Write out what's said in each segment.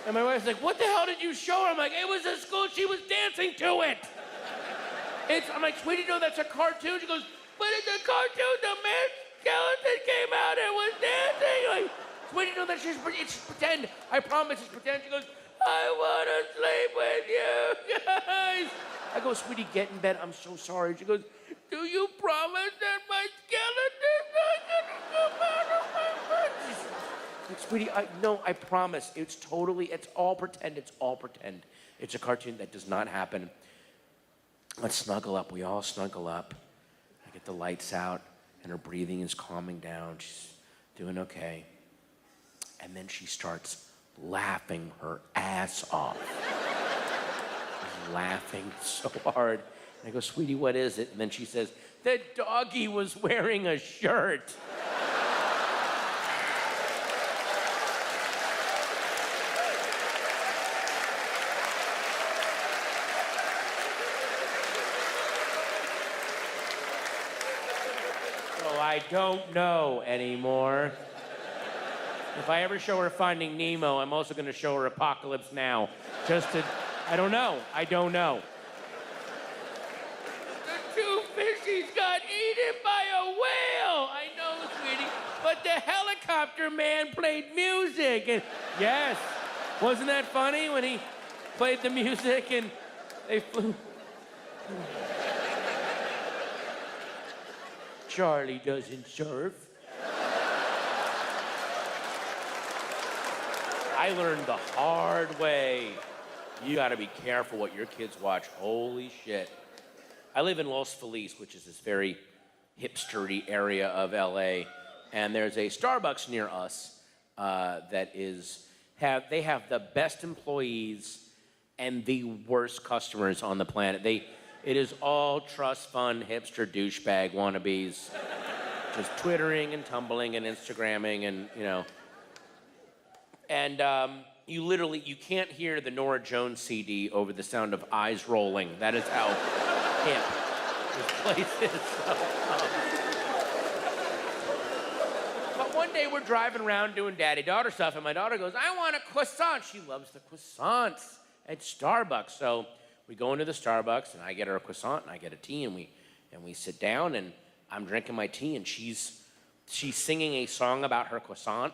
And my wife's like, what the hell did you show her? I'm like, it was a school, she was dancing to it. I'm like, sweetie, no, that's a cartoon. She goes, but it's a cartoon, the man skeleton came out and was dancing. Like, sweetie, no, that's just, it's pretend. I promise it's pretend. She goes, I want to sleep with you guys. I go, sweetie, get in bed. I'm so sorry. She goes, do you promise that my skeleton's not gonna come out of my butt? Like, sweetie, no, I promise. It's all pretend. It's all pretend. It's a cartoon that does not happen. Let's snuggle up. We all snuggle up. I get the lights out, and her breathing is calming down. She's doing okay. And then she starts laughing her ass off. She's laughing so hard. And I go, sweetie, what is it? And then she says, the doggy was wearing a shirt. I don't know anymore. If I ever show her Finding Nemo, I'm also going to show her Apocalypse Now. I don't know. The two fishies got eaten by a whale. I know, sweetie. But the helicopter man played music. And yes, wasn't that funny when he played the music and they flew? Charlie doesn't surf. I learned the hard way. You gotta be careful what your kids watch. Holy shit. I live in Los Feliz, which is this very hipstery area of LA, and there's a Starbucks near us they have the best employees and the worst customers on the planet. It is all trust fund, hipster, douchebag wannabes, just twittering and tumbling and Instagramming and, you know. And you can't hear the Nora Jones CD over the sound of eyes rolling. That is how hip this place is. But one day we're driving around doing daddy-daughter stuff, and my daughter goes, I want a croissant. She loves the croissants at Starbucks. So we go into the Starbucks, and I get her a croissant, and I get a tea, and we sit down, and I'm drinking my tea, and she's singing a song about her croissant.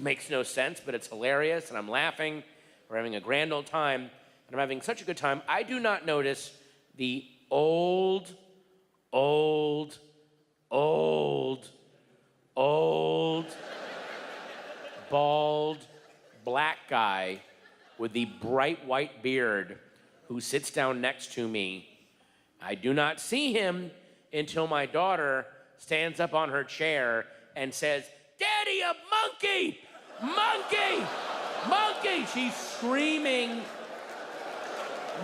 Makes no sense, but it's hilarious, and I'm laughing. We're having a grand old time, and I'm having such a good time. I do not notice the old, bald, black guy with the bright white beard who sits down next to me. I do not see him until my daughter stands up on her chair and says, Daddy, a monkey! Monkey! Monkey! She's screaming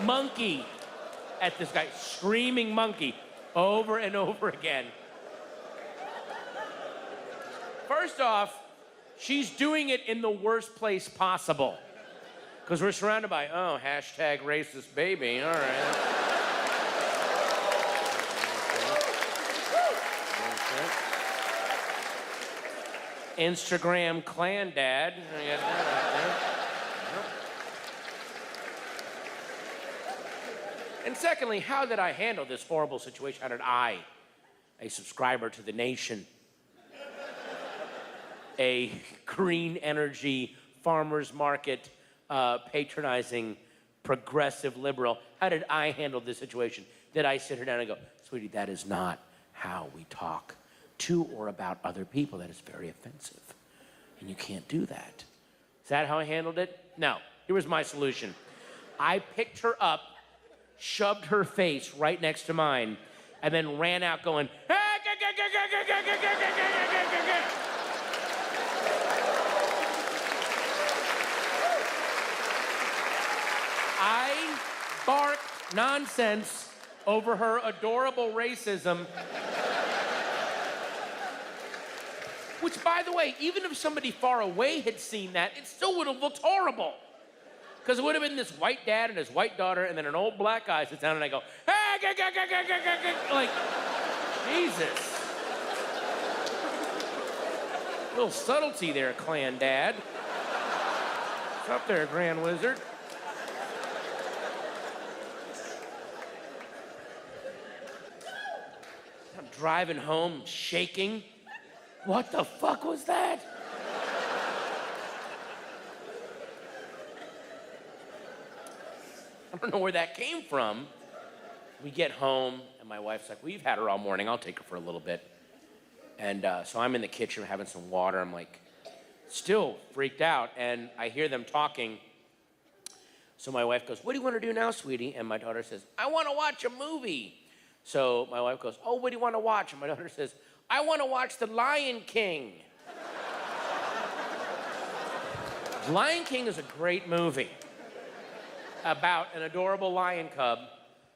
monkey at this guy, screaming monkey over and over again. First off, she's doing it in the worst place possible. Because we're surrounded by, hashtag racist baby, all right. Instagram clan dad. And secondly, how did I handle this horrible situation? How did I, a subscriber to The Nation, a green energy farmer's market patronizing progressive liberal, how did I handle this situation? Did I sit her down and go, sweetie, that is not how we talk to or about other people? That is very offensive. And you can't do that. Is that how I handled it? No. Here was my solution. I picked her up, shoved her face right next to mine, and then ran out going, I barked nonsense over her adorable racism. Which, by the way, even if somebody far away had seen that, it still would have looked horrible. Because it would have been this white dad and his white daughter, and then an old black guy sits down and I go, like, Jesus. A little subtlety there, clan dad. What's up there, Grand Wizard? I'm driving home, shaking. What the fuck was that? I don't know where that came from. We get home, and my wife's like, well, you've had her all morning. I'll take her for a little bit. And so I'm in the kitchen having some water. I'm like, still freaked out. And I hear them talking. So my wife goes, what do you want to do now, sweetie? And my daughter says, I want to watch a movie. So my wife goes, oh, what do you want to watch? And my daughter says, I want to watch The Lion King. Lion King is a great movie about an adorable lion cub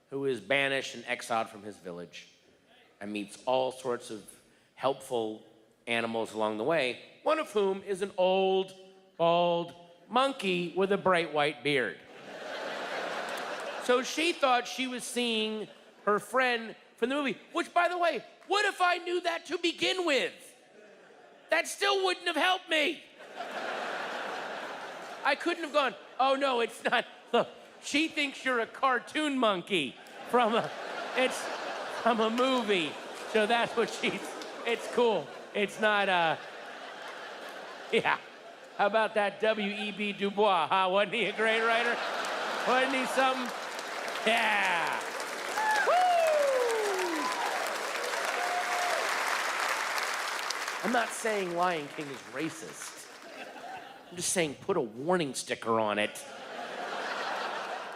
who is banished and exiled from his village and meets all sorts of helpful animals along the way, one of whom is an old, bald monkey with a bright white beard. So she thought she was seeing her friend from the movie, which, by the way, what if I knew that to begin with? That still wouldn't have helped me. I couldn't have gone, oh no, it's not, look, she thinks you're a cartoon monkey from a movie. So that's what it's cool. It's not, yeah. How about that W.E.B. Du Bois, huh? Wasn't he a great writer? Wasn't he something? Yeah. Woo! I'm not saying Lion King is racist. I'm just saying put a warning sticker on it.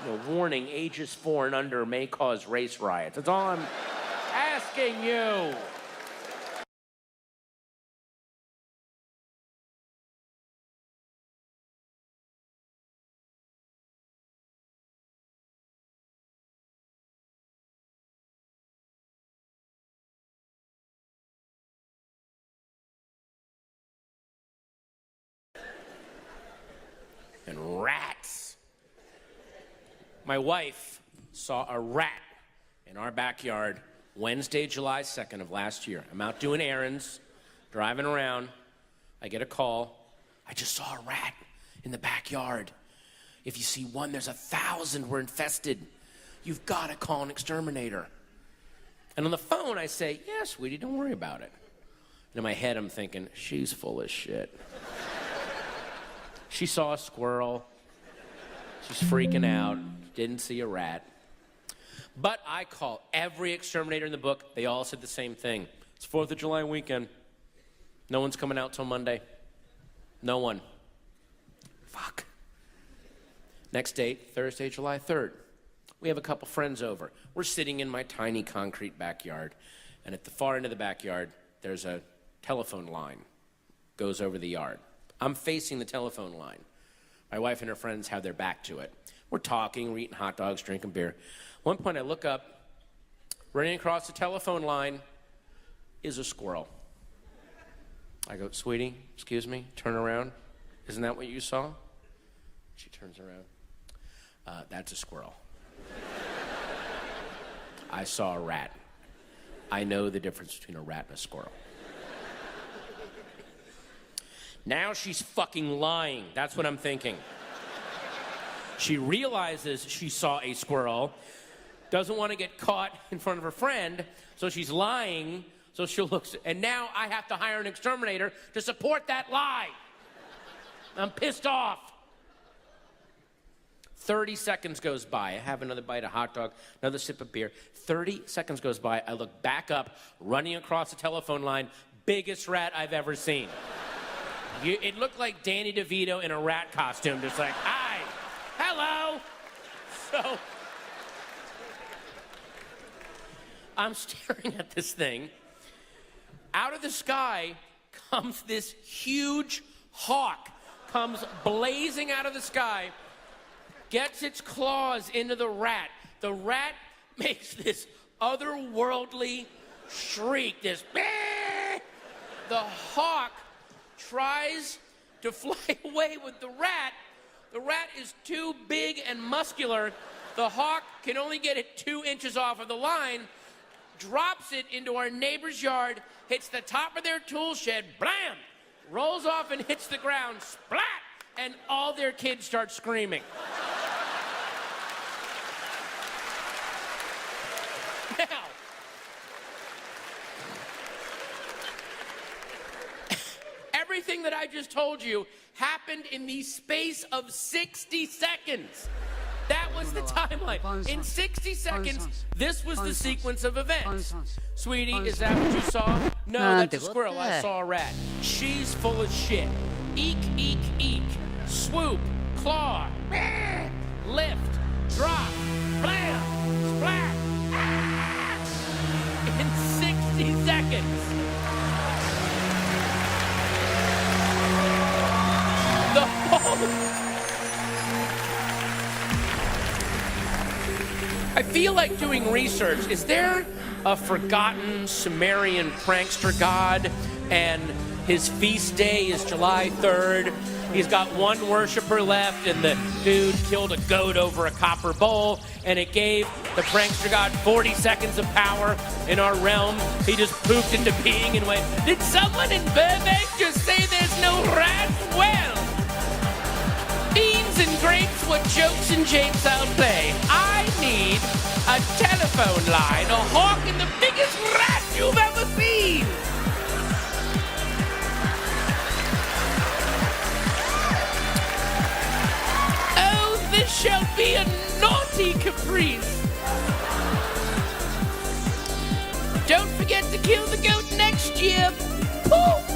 You know, warning, ages 4 and under may cause race riots. That's all I'm asking you. And rats. My wife saw a rat in our backyard Wednesday, July 2nd of last year. I'm out doing errands, driving around. I get a call. I just saw a rat in the backyard. If you see one, there's 1,000. We're infested. You've got to call an exterminator. And on the phone, I say, yeah, sweetie, don't worry about it. And in my head, I'm thinking, she's full of shit. She saw a squirrel. She's freaking out. Didn't see a rat. But I call every exterminator in the book. They all said the same thing. It's 4th of July weekend. No one's coming out till Monday. No one. Fuck. Next date, Thursday, July 3rd. We have a couple friends over. We're sitting in my tiny concrete backyard. And at the far end of the backyard, there's a telephone line. Goes over the yard. I'm facing the telephone line. My wife and her friends have their back to it. We're talking, we're eating hot dogs, drinking beer. One point I look up, running across the telephone line is a squirrel. I go, sweetie, excuse me, turn around. Isn't that what you saw? She turns around. That's a squirrel. I saw a rat. I know the difference between a rat and a squirrel. Now she's fucking lying. That's what I'm thinking. She realizes she saw a squirrel, doesn't want to get caught in front of her friend, so she's lying, so she'll look, and now I have to hire an exterminator to support that lie. I'm pissed off. 30 seconds goes by. I have another bite of hot dog, another sip of beer. 30 seconds goes by. I look back up, running across the telephone line, biggest rat I've ever seen. It looked like Danny DeVito in a rat costume, just like, hi, hello. So I'm staring at this thing. Out of the sky comes this huge hawk, comes blazing out of the sky, gets its claws into the rat. The rat makes this otherworldly shriek, this, bah! The hawk tries to fly away with the rat. The rat is too big and muscular. The hawk can only get it 2 inches off of the line, drops it into our neighbor's yard, hits the top of their tool shed, blam, rolls off and hits the ground, splat, and all their kids start screaming. Now, everything that I just told you happened in the space of 60 seconds. That was the timeline. In 60 seconds, this was the sequence of events. Sweetie, is that what you saw? No, that's a squirrel. I saw a rat. She's full of shit. Eek, eek, eek. Swoop, claw, lift, drop, blam, splat. Ah! In 60 seconds. The whole... I feel like doing research. Is there a forgotten Sumerian prankster god and his feast day is July 3rd? He's got one worshiper left and the dude killed a goat over a copper bowl and it gave the prankster god 40 seconds of power in our realm. He just pooped into being and went, did someone in Burbank just say there's no rats? Well, beans and grapes, what jokes and japes I'll play. I need a telephone line, a hawk, and the biggest rat you've ever seen. Oh, this shall be a naughty caprice. Don't forget to kill the goat next year. Poof!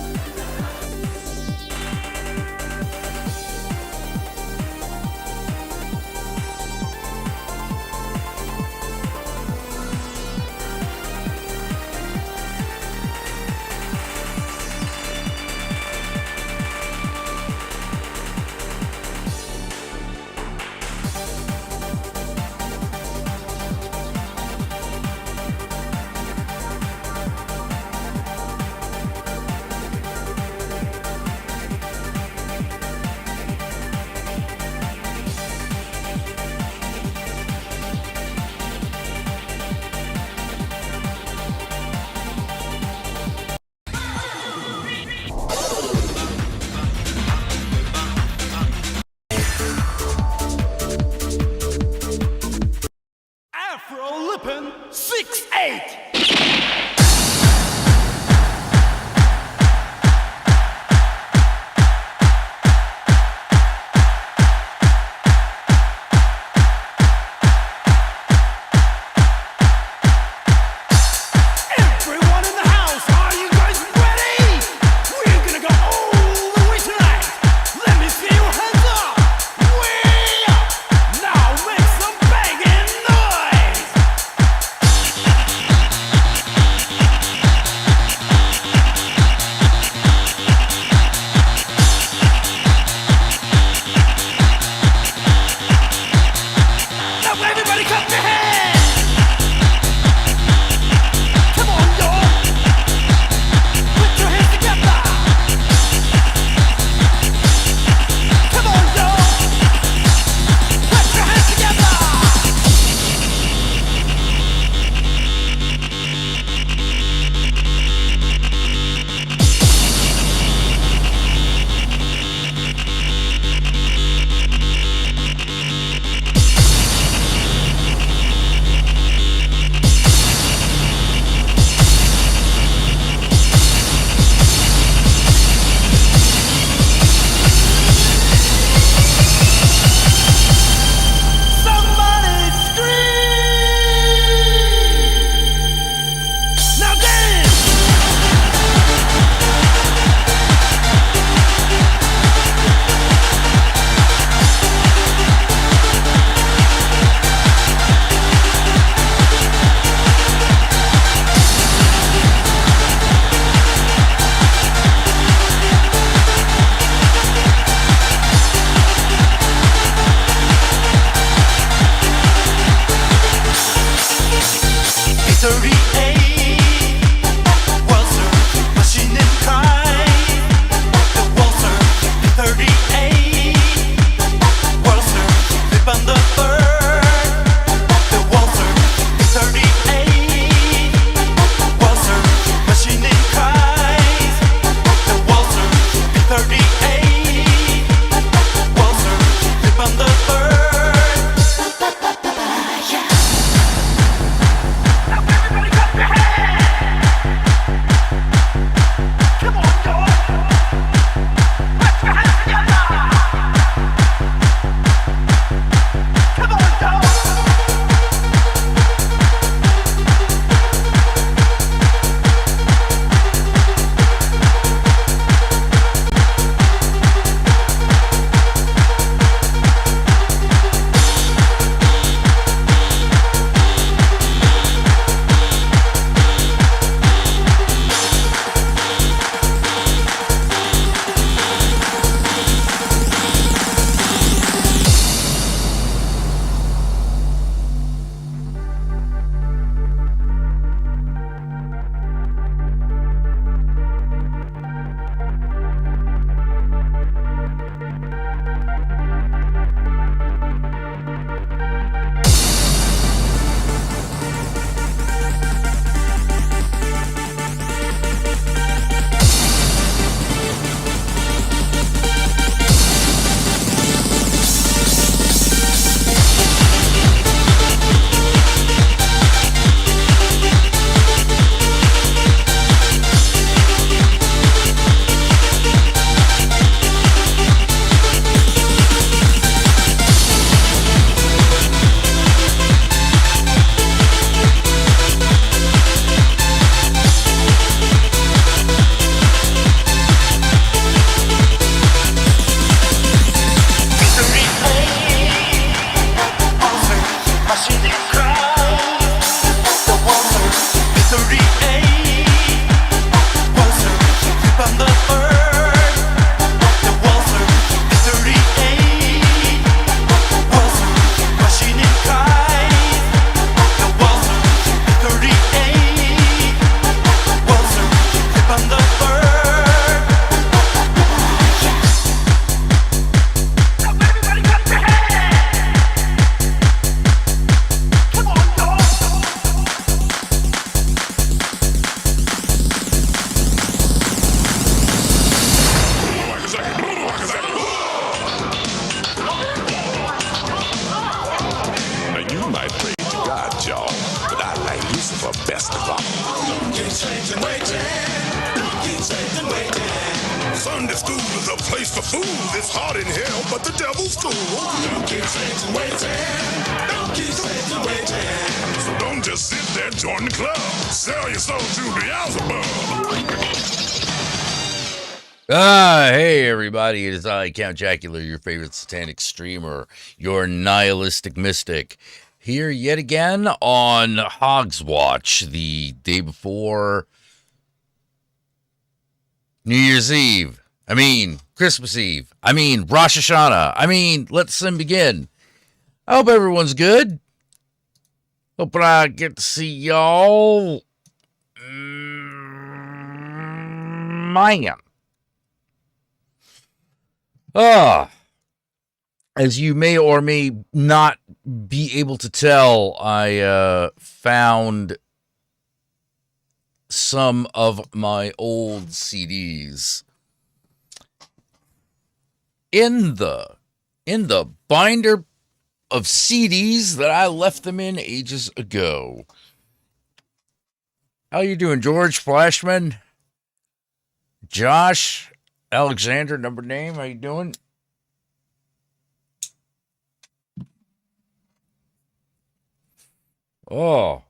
school is a place for fools. It's hot in hell, but the devil's cool. Don't keep Satan waiting. Don't keep Satan waiting. So don't just sit there, join the club. Sell your soul to Beelzebub. Hey everybody, it is I, Count Jackula, your favorite satanic streamer, your nihilistic mystic, here yet again on Hogs Watch, the day before New Year's Eve. Christmas Eve. Rosh Hashanah. Let the sin begin. I hope everyone's good. Hope I get to see y'all. Man. As you may or may not be able to tell, I found some of my old CDs in the binder of CDs that I left them in ages ago. How you doing, George Flashman? Josh Alexander, number name, how you doing? Oh.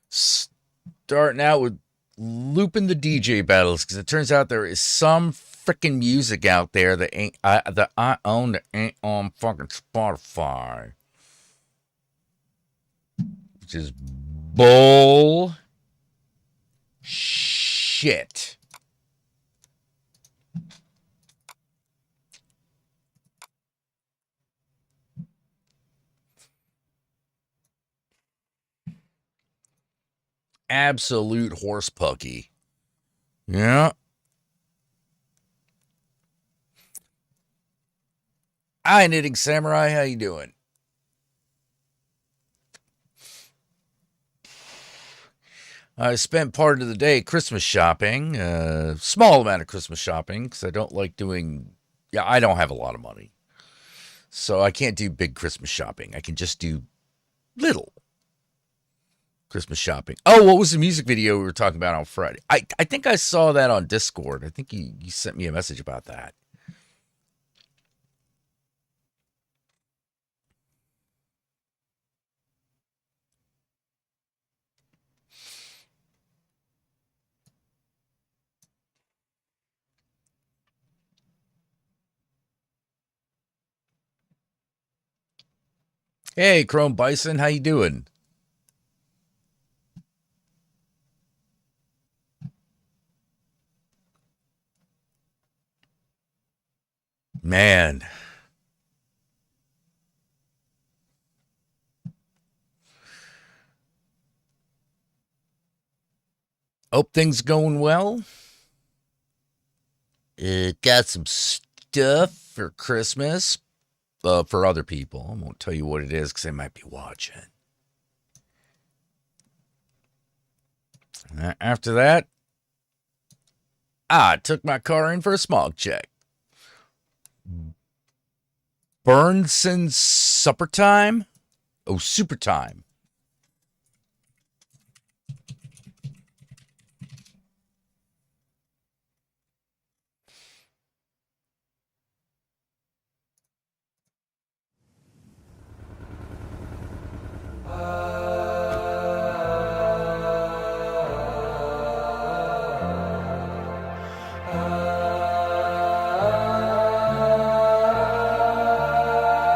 Starting out with looping the DJ battles, because it turns out there is some freaking music out there that I own that ain't on fucking Spotify. Which is bull shit. Absolute horse pucky. Yeah. Hi, Knitting Samurai. How you doing? I spent part of the day Christmas shopping, small amount of Christmas shopping, because I don't like doing, I don't have a lot of money. So I can't do big Christmas shopping. I can just do little Christmas shopping. Oh, what was the music video we were talking about on Friday? I think I saw that on Discord. I think you sent me a message about that. Hey, Chrome Bison, how you doing? Man. Hope things going well. Got some stuff for Christmas. For other people. I won't tell you what it is because they might be watching. After that, I took my car in for a smog check. Burnson's supper time? Oh, super time.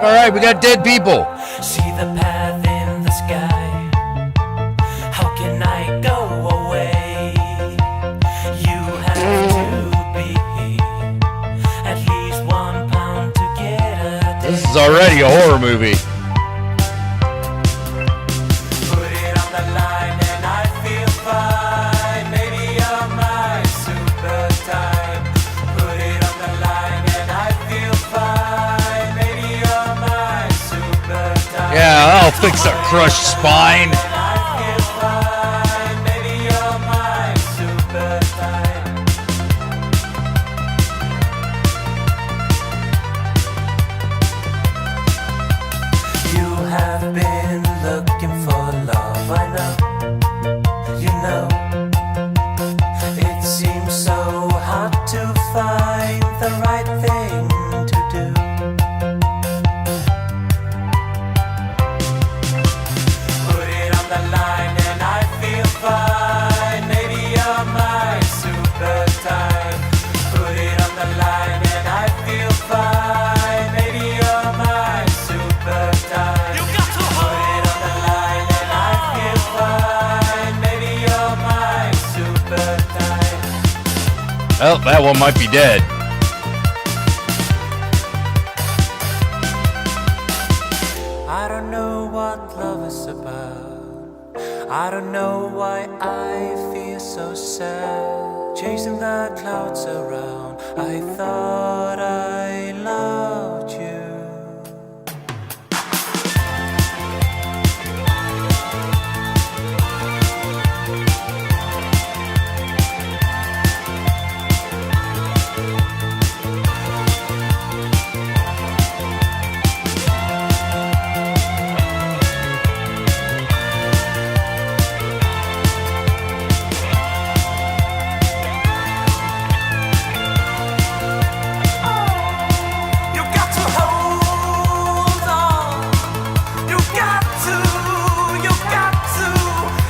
All right, we got dead people. See the path in the sky. How can I go away? You have to be at least 1 pound to get a day. This is already a horror movie. Put it on the line and I feel fine. Maybe you're my super time. Put it on the line and I feel fine. Maybe you're my super time. Yeah, I'll fix a crushed spine. Well, that one might be dead. I don't know what love is about. I don't know why I feel so sad. Chasing the clouds around. I thought I loved you. You got to hold on. You got to, you got to,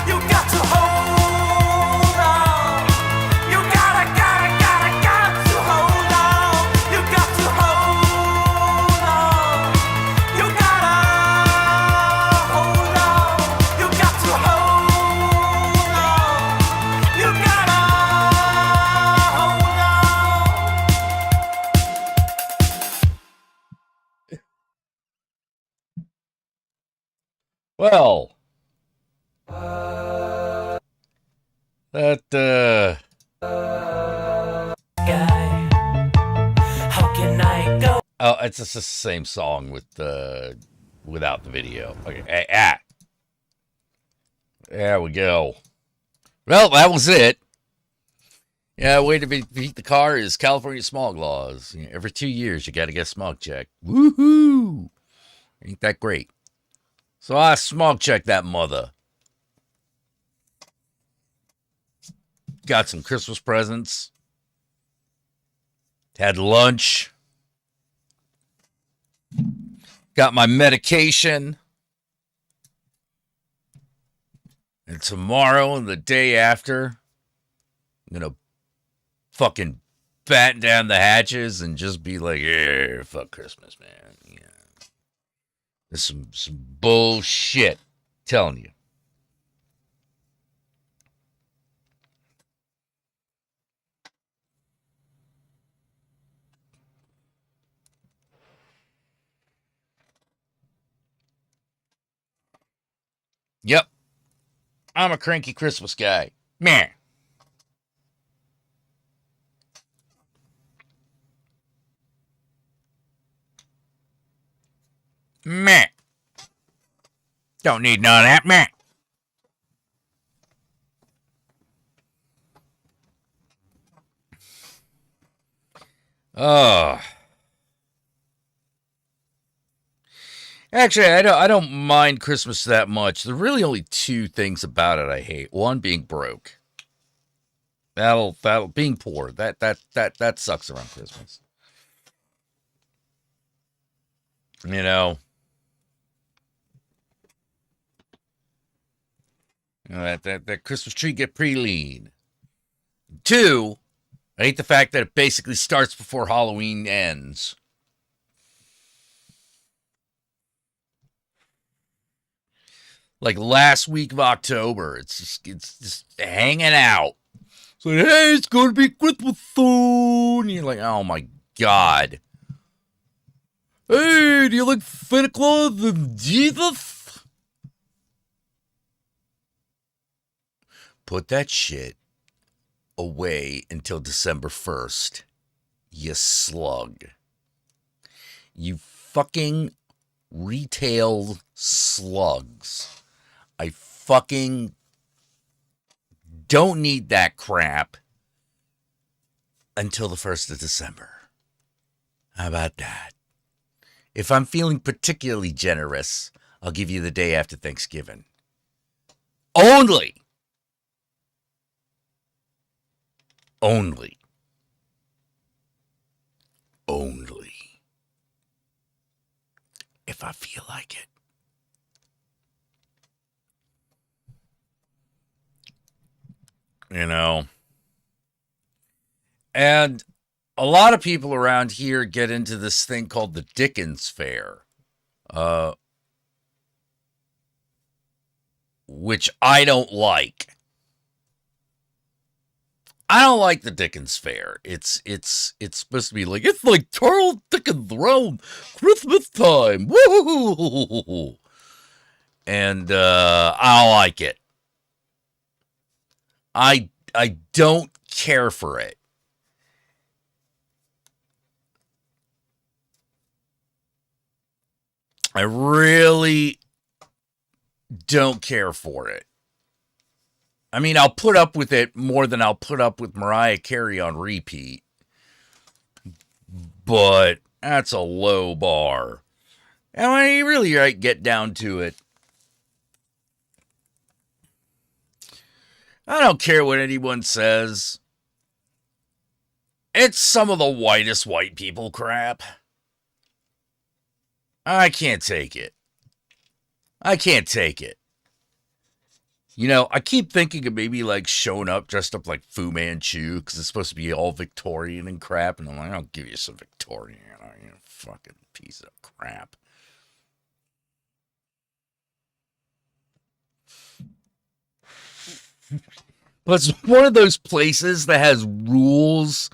you got to hold on. You got to hold on. You got to hold on. You gotta hold on. You got to hold on. You gotta hold on. Well, that, Guy, how can I go? oh, it's just the same song with without the video. Okay, there we go. Well, that was it. Yeah, way to beat the car is California smog laws. You know, every 2 years, you got to get smog checked. Woohoo! Ain't that great? So I smog checked that mother. Got some Christmas presents. Had lunch. Got my medication. And tomorrow and the day after, I'm going to fucking batten down the hatches and just be like, yeah, fuck Christmas, man. Yeah. There's some bullshit. Telling you. Yep. I'm a cranky Christmas guy. Meh. Meh. Don't need none of that. Meh. Oh. Actually, I don't mind Christmas that much. There are really only two things about it I hate. One being broke. That'll being poor. That sucks around Christmas. You know. That Christmas tree get pretty lean. Two, I hate the fact that it basically starts before Halloween ends. Like last week of October, it's just hanging out. It's like, hey, it's gonna be Christmas soon. And you're like, oh my god. Hey, do you like Santa Claus and Jesus? Put that shit away until December 1st. You slug. You fucking retail slugs. I fucking don't need that crap until the 1st of December. How about that? If I'm feeling particularly generous, I'll give you the day after Thanksgiving. Only. If I feel like it. You know. And a lot of people around here get into this thing called the Dickens Fair. Which I don't like. I don't like the Dickens Fair. It's supposed to be like, it's like Charles Dickens around Christmas time. Woo! And I don't like it. I don't care for it. I really don't care for it. I mean, I'll put up with it more than I'll put up with Mariah Carey on repeat. But that's a low bar. And when you really get down to it, I don't care what anyone says. It's some of the whitest white people crap. I can't take it. I can't take it. You know, I keep thinking of maybe like showing up dressed up like Fu Manchu because it's supposed to be all Victorian and crap. And I'm like, I'll give you some Victorian. You fucking piece of crap. But it's one of those places that has rules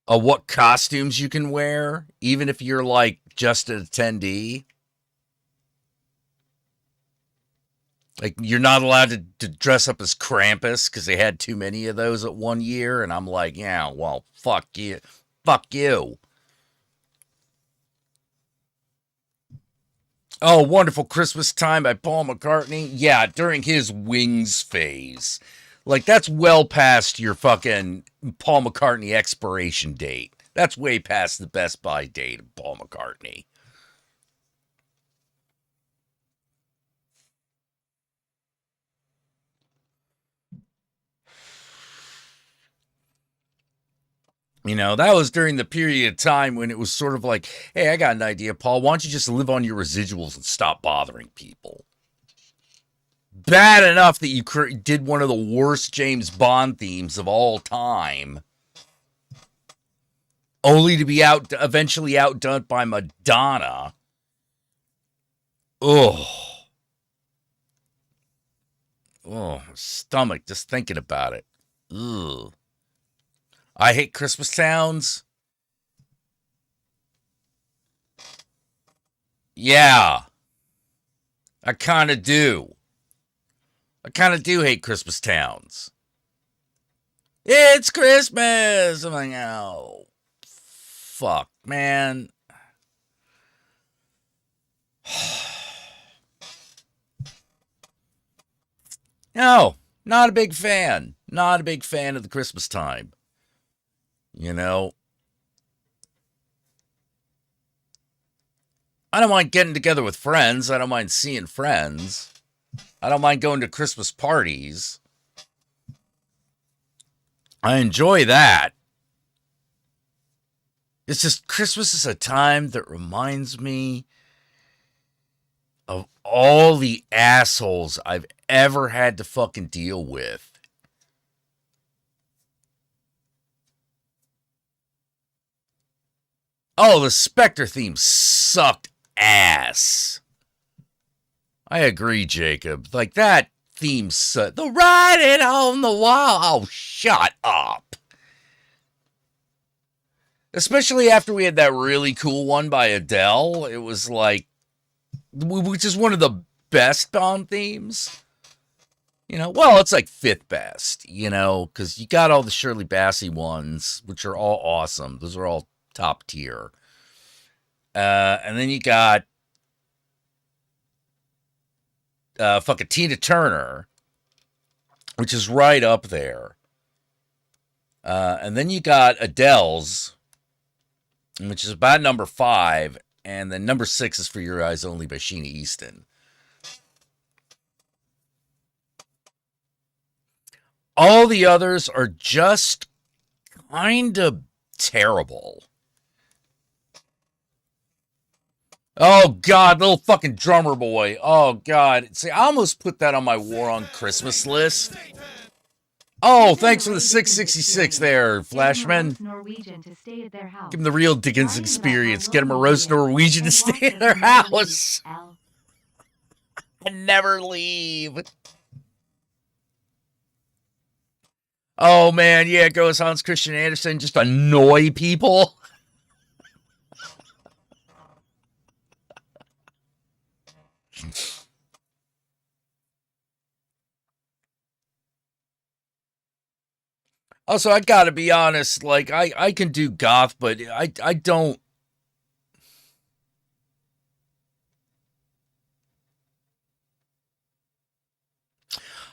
of what costumes you can wear, even if you're like just an attendee. Like, you're not allowed to dress up as Krampus because they had too many of those at one year. And I'm like, yeah, well, fuck you. Fuck you. Oh, Wonderful Christmas Time by Paul McCartney. Yeah, during his Wings phase. Like, that's well past your fucking Paul McCartney expiration date. That's way past the Best Buy date of Paul McCartney. You know, that was during the period of time when it was sort of like, hey, I got an idea, Paul. Why don't you just live on your residuals and stop bothering people? Bad enough that you did one of the worst James Bond themes of all time, only to be eventually outdone by Madonna. Oh, stomach just thinking about it. Ugh. I Hate Christmas Towns. Yeah, I kind of do. I kind of do hate Christmas Towns. It's Christmas. I'm like, oh, fuck, man. No, not a big fan. Not a big fan of the Christmas time. You know, I don't mind getting together with friends. I don't mind seeing friends. I don't mind going to Christmas parties. I enjoy that. It's just Christmas is a time that reminds me of all the assholes I've ever had to fucking deal with. Oh, the Spectre theme sucked ass. I agree, Jacob. Like, that theme sucked. The writing on the wall. Oh, shut up. Especially after we had that really cool one by Adele. It was like, which is one of the best Bond themes. You know, well, it's like fifth best, you know, because you got all the Shirley Bassey ones, which are all awesome. Those are all top tier. And then you got fucking Tina Turner, which is right up there. And then you got Adele's, which is about number 5. And then number 6 is For Your Eyes Only by Sheena Easton. All the others are just kind of terrible. Oh, God, little fucking drummer boy. Oh, God. See, I almost put that on my War on Christmas list. Oh, thanks for the 666 there, Flashman. Give him the real Dickens experience. Get him a roast Norwegian to stay in their house. And never leave. Oh man, yeah, it goes Hans Christian Andersen, just annoy people. Also, I gotta be honest, like I can do goth, but I don't.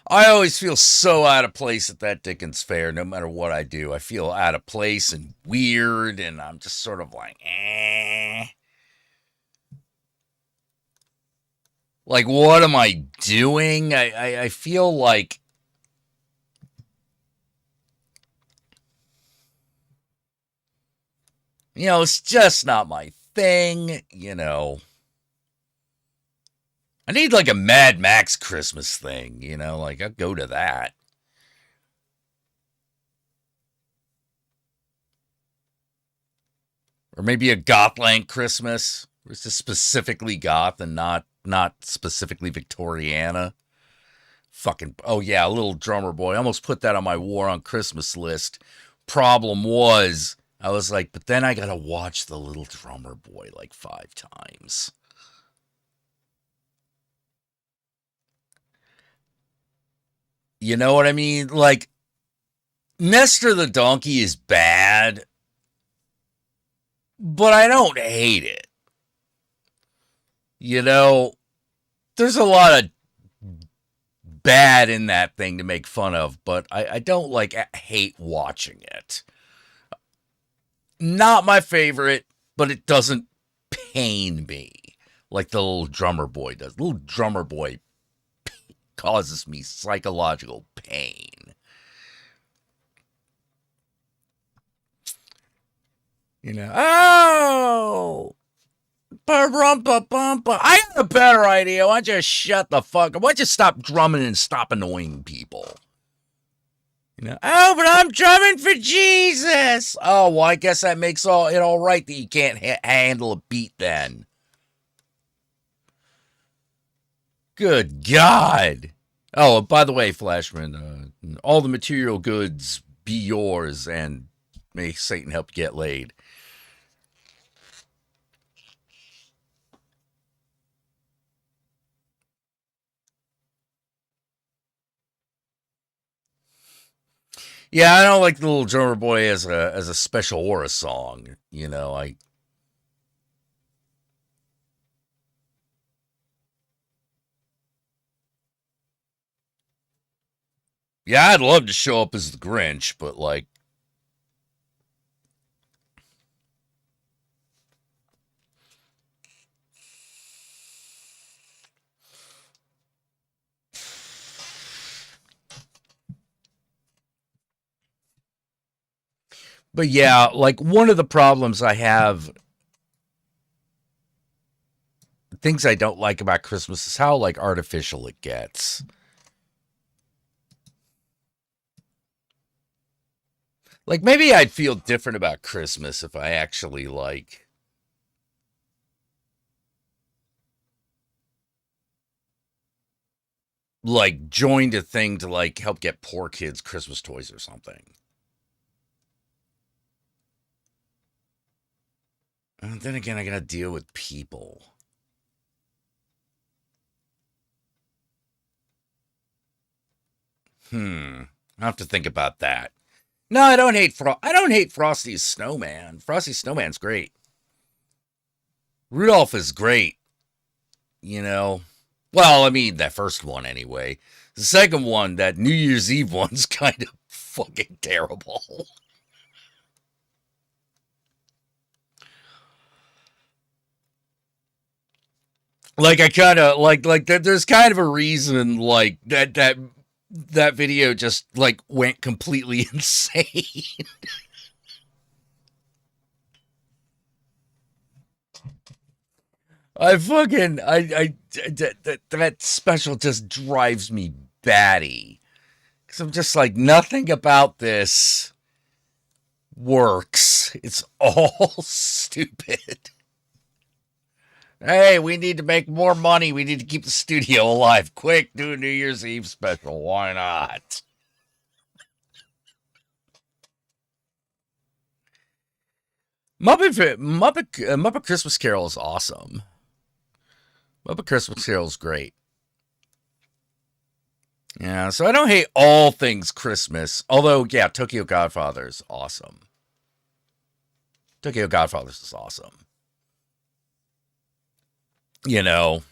I always feel so out of place at that Dickens fair, no matter what I do. I feel out of place and weird, and I'm just sort of like, eh. Like, what am I doing? I feel like, it's just not my thing. I need like a Mad Max Christmas thing, like I'll go to that. Or maybe a Gothland Christmas. Where it's just specifically goth and not specifically Victoriana. Fucking, oh yeah, a Little Drummer Boy. I almost put that on my War on Christmas list. Problem was, I was like, but then I gotta watch The Little Drummer Boy like 5 times. You know what I mean? Like, Nestor the Donkey is bad, but I don't hate it. There's a lot of bad in that thing to make fun of, but I don't hate watching it. Not my favorite, but it doesn't pain me like the Little Drummer Boy does. Little Drummer Boy causes me psychological pain. Oh, I got a better idea. Why don't you shut the fuck up? Why don't you stop drumming and stop annoying people? Oh, but I'm drumming for Jesus. Oh, well, I guess that makes it all right that you can't handle a beat then. Good God. Oh, by the way, Flashman, all the material goods be yours, and may Satan help you get laid. Yeah, I don't like the Little Drummer Boy as a special aura song. Yeah, I'd love to show up as the Grinch, but but yeah, one of the problems I have, things I don't like about Christmas is how artificial it gets. Maybe I'd feel different about Christmas if I actually joined a thing to help get poor kids Christmas toys or something. And then again, I gotta deal with people. I have to think about that. No, I don't hate Frosty's Snowman. Frosty's Snowman's great. Rudolph is great. Well, I mean, that first one anyway. The second one, that New Year's Eve one's kind of fucking terrible. I kind of like that. There's kind of a reason that video just went completely insane. That special just drives me batty. Because I'm just nothing about this works. It's all stupid. Hey, we need to make more money. We need to keep the studio alive. Quick, do a New Year's Eve special. Why not? Muppet Christmas Carol is awesome. Muppet Christmas Carol is great. Yeah, so I don't hate all things Christmas. Although, yeah, Tokyo Godfather is awesome. Tokyo Godfathers is awesome. You know.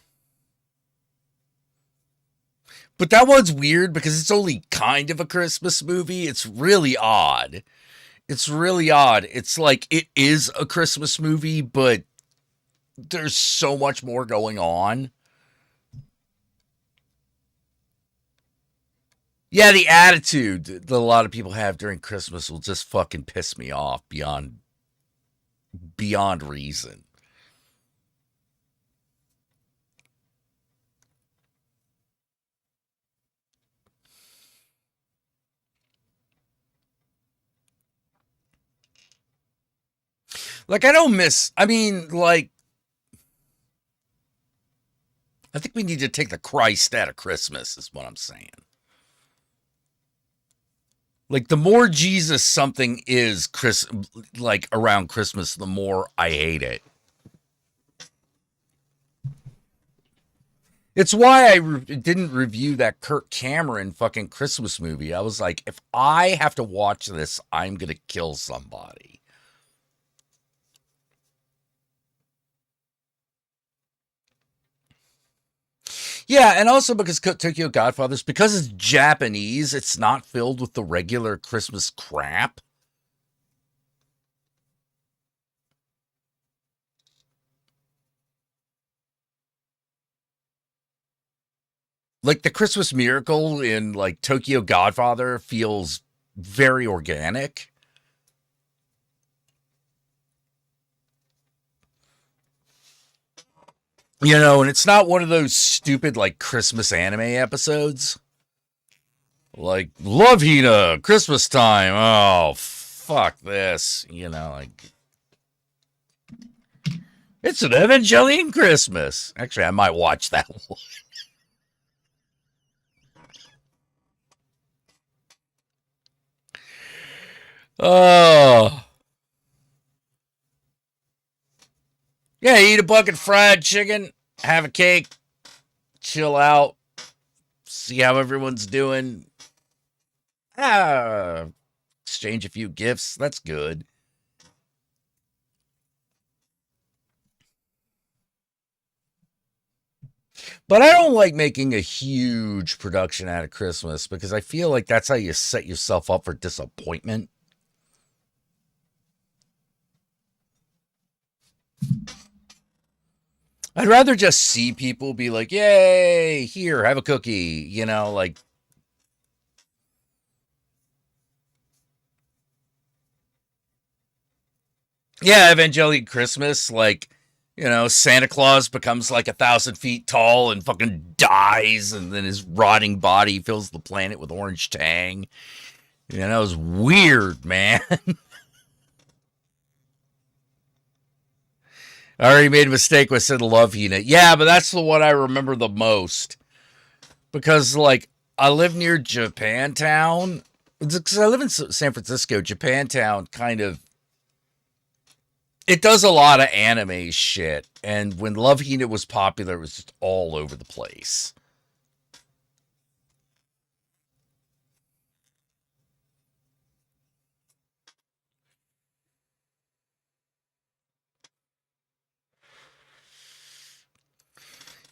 But that one's weird because it's only kind of a Christmas movie. It's really odd. It's really odd. It's like it is a Christmas movie, but there's so much more going on. Yeah, the attitude that a lot of people have during Christmas will just fucking piss me off beyond reason. Like I don't miss I mean, like I think we need to take the Christ out of Christmas is what I'm saying. Like the more Jesus something is like around Christmas, the more I hate it. It's why I didn't review that Kirk Cameron fucking Christmas movie. I was like, if I have to watch this, I'm going to kill somebody. Yeah, and also because Tokyo Godfathers, because it's Japanese, it's not filled with the regular Christmas crap. Like the Christmas Miracle in like Tokyo Godfather feels very organic. You know, and it's not one of those stupid like Christmas anime episodes. Like Love Hina, Christmas time. Oh, fuck this. You know, like it's an Evangelion Christmas. Actually, I might watch that one. Oh. Yeah, eat a bucket fried chicken, have a cake, chill out, see how everyone's doing. Exchange a few gifts. That's good. But I don't like making a huge production out of Christmas because I feel like that's how you set yourself up for disappointment. I'd rather just see people be like, yay, here, have a cookie. You know, like, yeah, Evangelion Christmas, like, you know, Santa Claus becomes like 1,000 feet tall and fucking dies, and then his rotting body fills the planet with orange tang. You know, it was weird, man. I already made a mistake with said Love Unit. Yeah, but that's the one I remember the most. Because, like, I live near Japantown. Because I live in San Francisco. Japantown kind of it does a lot of anime shit. And when Love Hina was popular, it was just all over the place.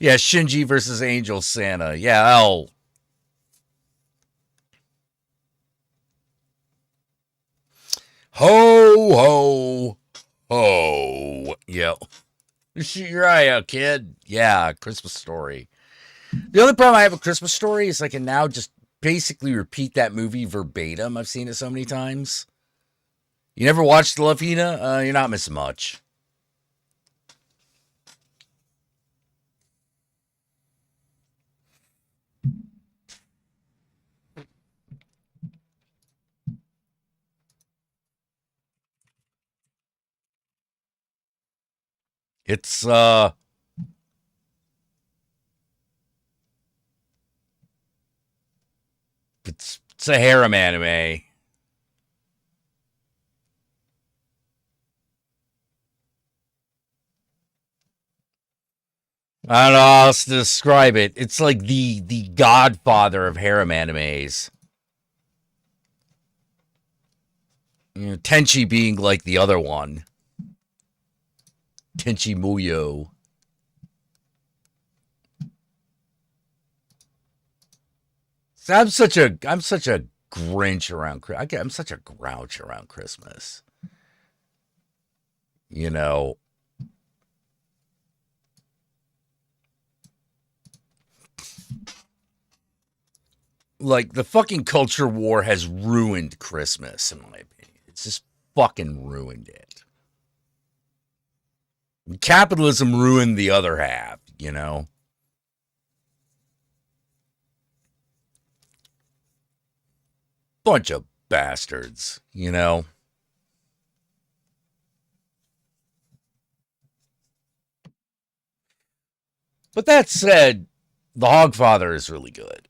Yeah, Shinji versus Angel Santa. Yeah, oh. Ho, ho, ho. Yep. Shoot your eye out, kid. Yeah, Christmas Story. The only problem I have with Christmas Story is I can now just basically repeat that movie verbatim. I've seen it so many times. You never watched Love Hina? You're not missing much. It's it's a harem anime. I don't know how else to describe it. It's like the godfather of harem animes. You know, Tenchi being like the other one. Tenchi Muyo. So I'm such a Grinch around. I'm such a grouch around Christmas. You know, like the fucking culture war has ruined Christmas, in my opinion. It's just fucking ruined it. Capitalism ruined the other half, you know? Bunch of bastards, you know? But that said, The Hogfather is really good.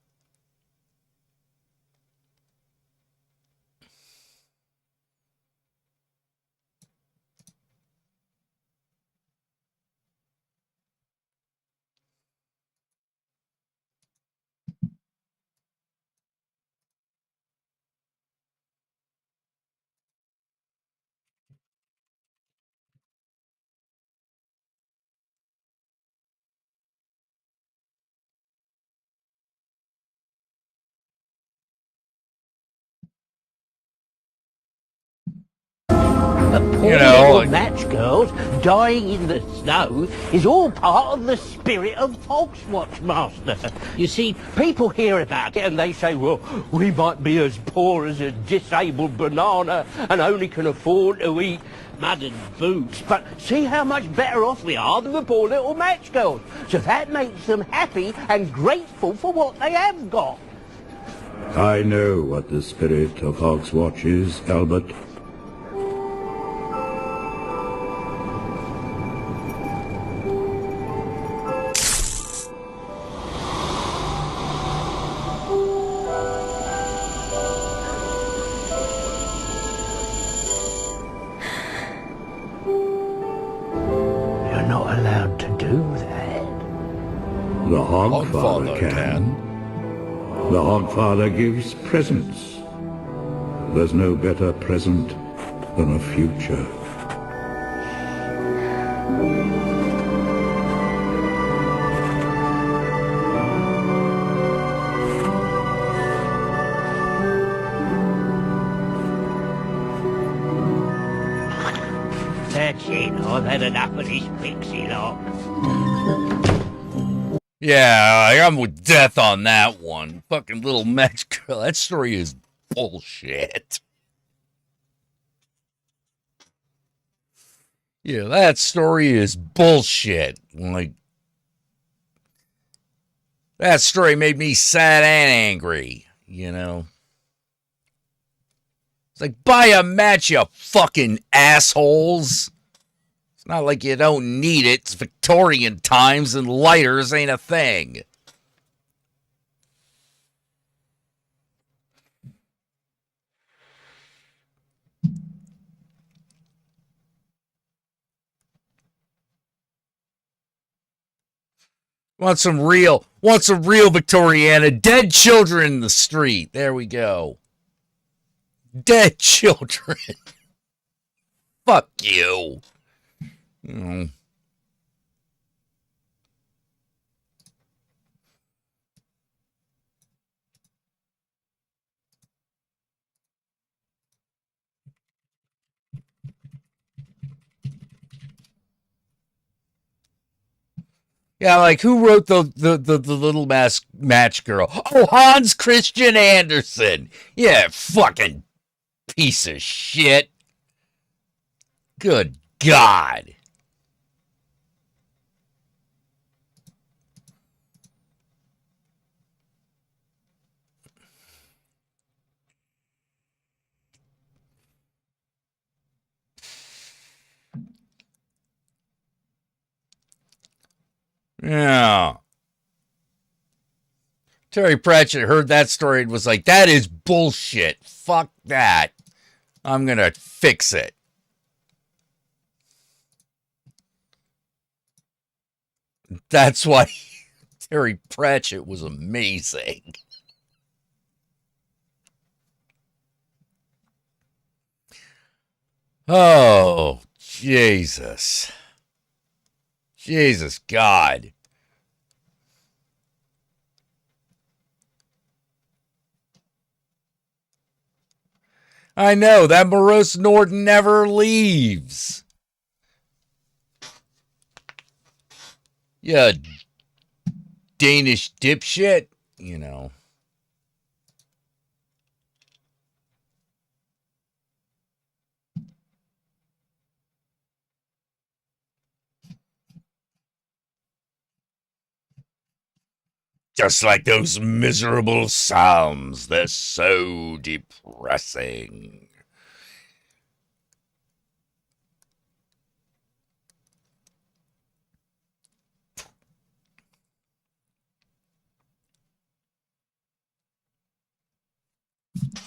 Poor little match girls dying in the snow is all part of the spirit of Foxwatch, Master. You see, people hear about it and they say, well, we might be as poor as a disabled banana and only can afford to eat mud and boots, but see how much better off we are than the poor little match girls. So that makes them happy and grateful for what they have got. I know what the spirit of Hogswatch is, Albert. You're not allowed to do that. The Hogfather Hogfather can. The Hogfather gives presents. There's no better present than a future. That's it. I've had enough of this pixie lot. Yeah, I'm with death on that one. Fucking little match girl. That story is bullshit. Yeah, that story is bullshit. Like, that story made me sad and angry, you know? It's like, buy a match, you fucking assholes. It's not like you don't need it. It's Victorian times and lighters ain't a thing. Want some real Victoriana. Dead children in the street. There we go. Dead children. Fuck you. Mm. Yeah, like who wrote the little match girl? Oh, Hans Christian Andersen. Yeah, fucking piece of shit. Good God. Yeah. Terry Pratchett heard that story and was like, that is bullshit. Fuck that. I'm going to fix it. That's why Terry Pratchett was amazing. Oh, Jesus. Jesus God. I know, that morose Nord never leaves. Yeah, Danish dipshit, you know. Just like those miserable psalms, they're so depressing.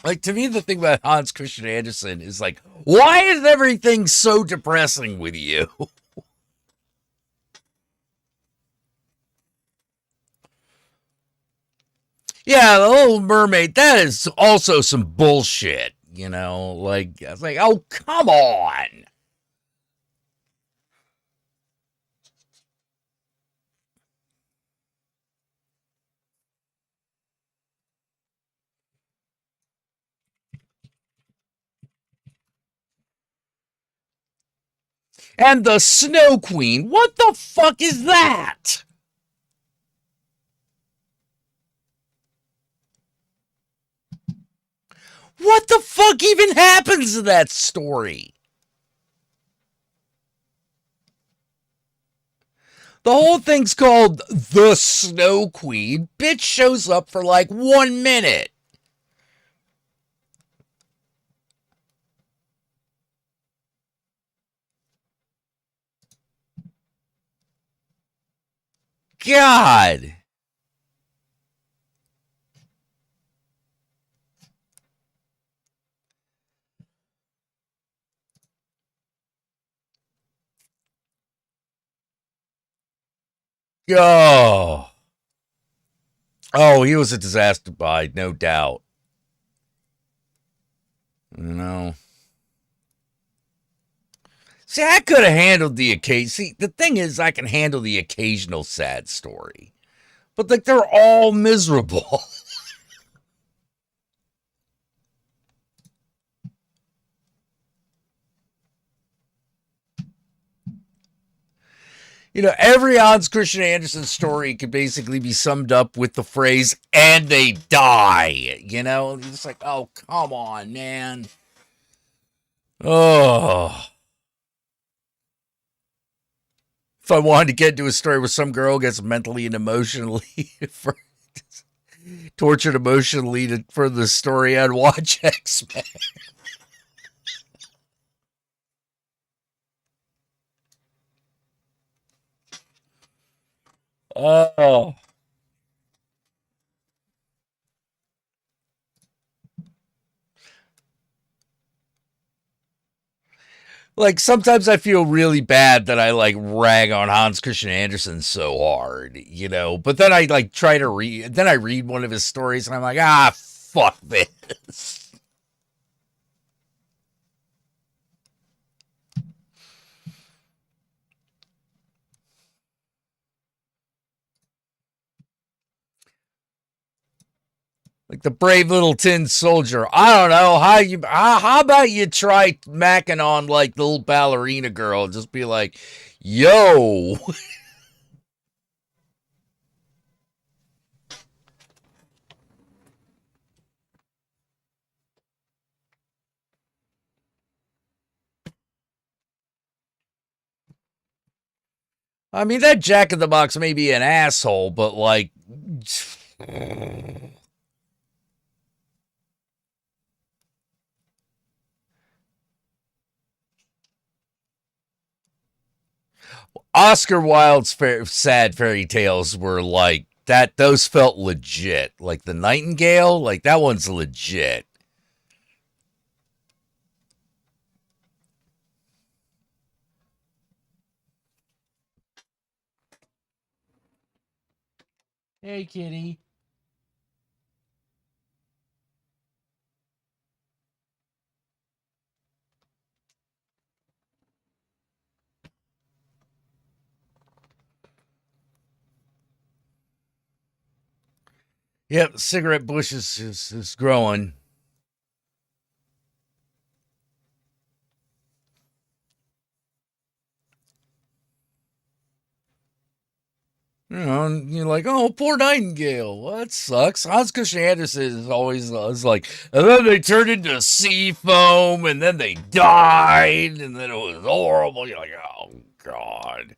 Like, to me, the thing about Hans Christian Andersen is like, why is everything so depressing with you? Yeah, the Little Mermaid, that is also some bullshit, you know? Like, it's like, oh, come on. And the Snow Queen, what the fuck is that? What the fuck even happens to that story? The whole thing's called The Snow Queen. Bitch shows up for like 1 minute. God. Oh. Oh, he was a disaster by no doubt. You know. See, I could have handled the occasion. See, the thing is, I can handle the occasional sad story. But, like, they're all miserable. You know, every Hans Christian Andersen story could basically be summed up with the phrase, and they die. You know? It's like, oh, come on, man. Oh. If I wanted to get into a story where some girl gets mentally and emotionally tortured emotionally for the story, I'd watch X-Men. Oh. Like, sometimes I feel really bad that I like rag on Hans Christian Andersen so hard, you know. But then I like try to read. Then I read one of his stories, and I'm like, ah, fuck this. Like the brave little tin soldier. I don't know how about you try macking on like the little ballerina girl and just be like, yo. I mean, that Jack in the Box may be an asshole, but like, Oscar Wilde's sad fairy tales were like that. Those felt legit. Like the Nightingale, like that one's legit. Hey, kitty. Yep, cigarette bush is growing. You know, and you're like, oh, poor Nightingale. Well, that sucks. Hans Christian Andersen is always is like, and then they turned into sea foam, and then they died, and then it was horrible. You're like, oh god.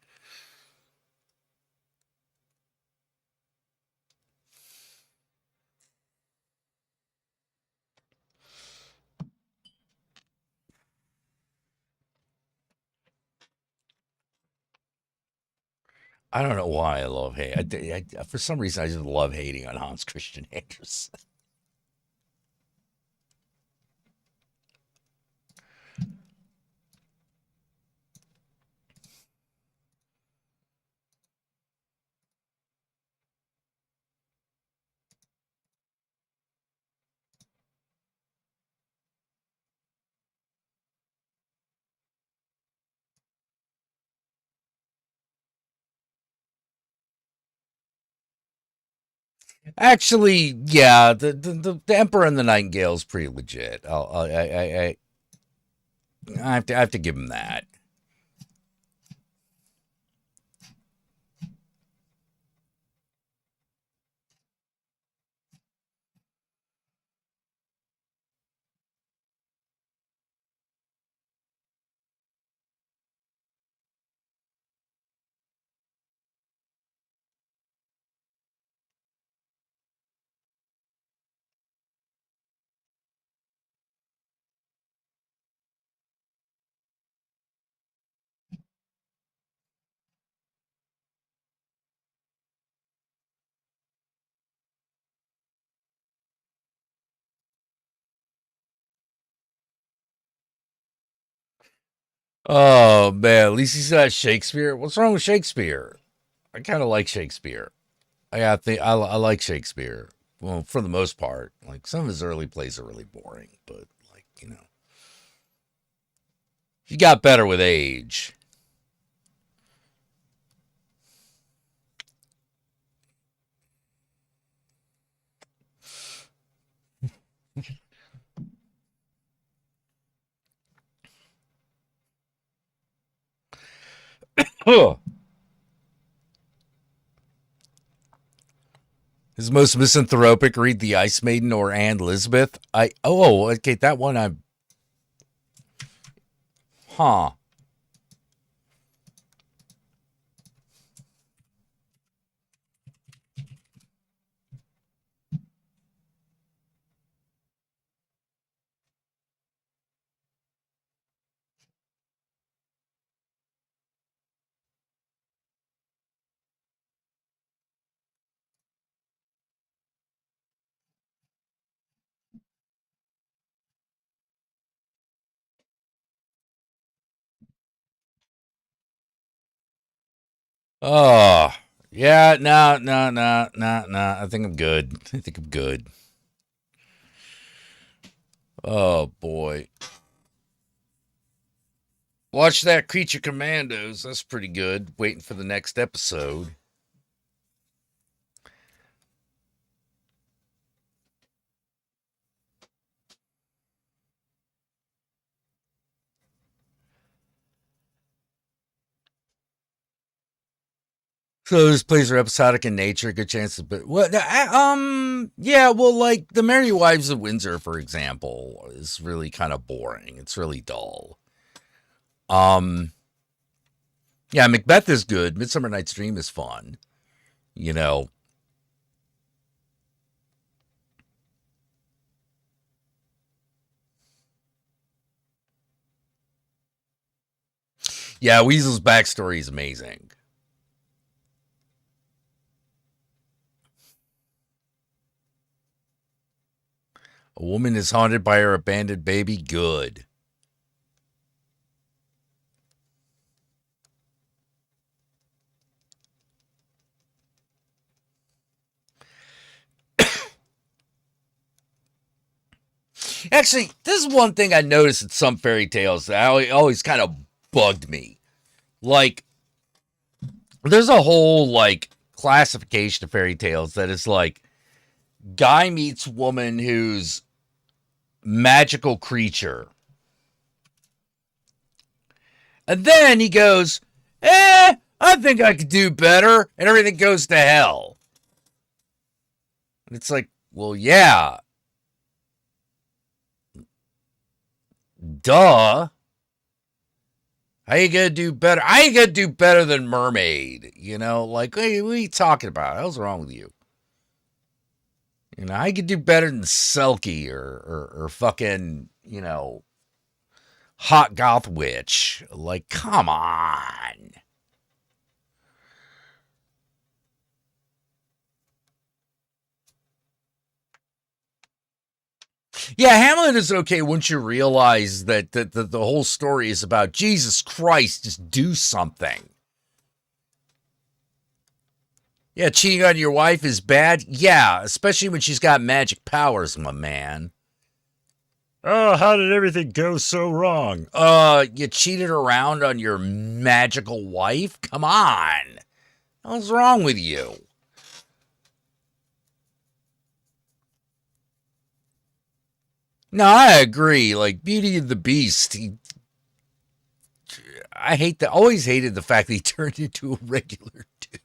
I don't know why I love hate. For some reason, I just love hating on Hans Christian Andersen. Actually, yeah, the Emperor and the Nightingale is pretty legit. I have to give him that. Oh man, at least he's not Shakespeare. What's wrong with Shakespeare? I kind of like Shakespeare. I like Shakespeare. Well, for the most part, like some of his early plays are really boring, but like he got better with age. Huh. His most misanthropic, read The Ice Maiden or Anne Elizabeth. Okay, that one huh. Oh, yeah, no. I think I'm good. I think I'm good. Oh boy. Watch that Creature Commandos. That's pretty good. Waiting for the next episode. So those plays are episodic in nature. Good chances, but yeah. Well, like the Merry Wives of Windsor, for example, is really kind of boring. It's really dull. Um, yeah, Macbeth is good. Midsummer Night's Dream is fun. You know, yeah, Weasel's backstory is amazing. A woman is haunted by her abandoned baby. Good. Actually, this is one thing I noticed in some fairy tales that always kind of bugged me. Like, there's a whole, like, classification of fairy tales that is like, guy meets woman who's magical creature. And then he goes, I think I could do better. And everything goes to hell. And it's like, well, yeah. Duh. How you gonna do better? How you gonna do better than Mermaid? You know, like, hey, what are you talking about? What's wrong with you? You know, I could do better than Selkie or fucking, you know, Hot Goth Witch. Like, come on. Yeah, Hamlet is okay once you realize that the whole story is about Jesus Christ, just do something. Yeah, cheating on your wife is bad. Yeah, especially when she's got magic powers, my man. Oh, how did everything go so wrong? You cheated around on your magical wife? Come on. What's wrong with you? No, I agree. Like, Beauty and the Beast, always hated the fact that he turned into a regular dude.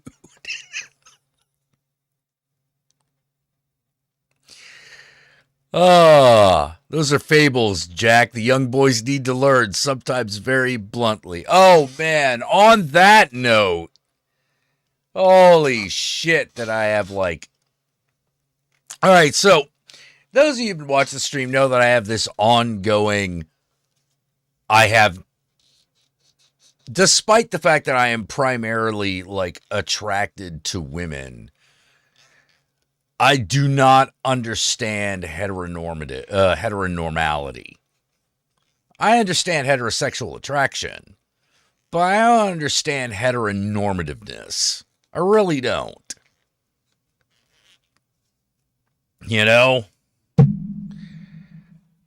Those are fables, Jack. The young boys need to learn, sometimes very bluntly. Oh, man, on that note, holy shit that I have, like... All right, so, those of you who've been watching the stream know that I have this ongoing... Despite the fact that I am primarily, like, attracted to women... I do not understand heteronormality. I understand heterosexual attraction, but I don't understand heteronormativeness. I really don't. You know?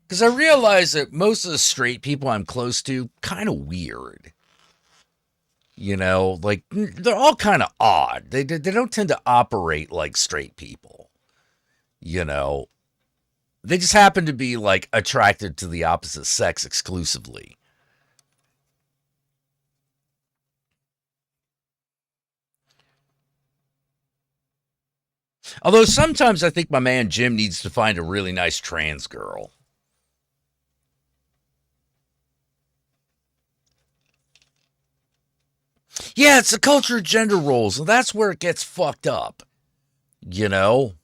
Because I realize that most of the straight people I'm close to, kind of weird. You know, like, they're all kind of odd. They don't tend to operate like straight people. You know, they just happen to be, like, attracted to the opposite sex exclusively. Although sometimes I think my man Jim needs to find a really nice trans girl. Yeah, it's the culture of gender roles, and that's where it gets fucked up. You know?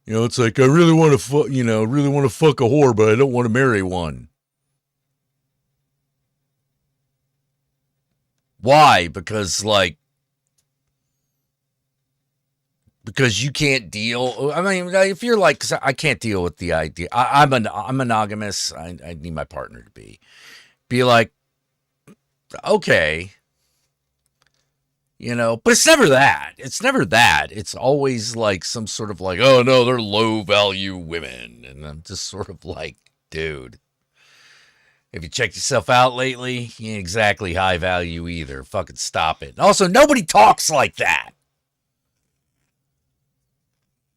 You know, it's like, I really want to fuck a whore, but I don't want to marry one. Why? Because you can't deal. I mean, if you're like, cause I can't deal with the idea. I'm monogamous. I need my partner to be like, okay. You know, but it's never that. It's never that. It's always like some sort of like, oh no, they're low value women. And I'm just sort of like, dude, have you checked yourself out lately? You ain't exactly high value either. Fucking stop it. And also, nobody talks like that.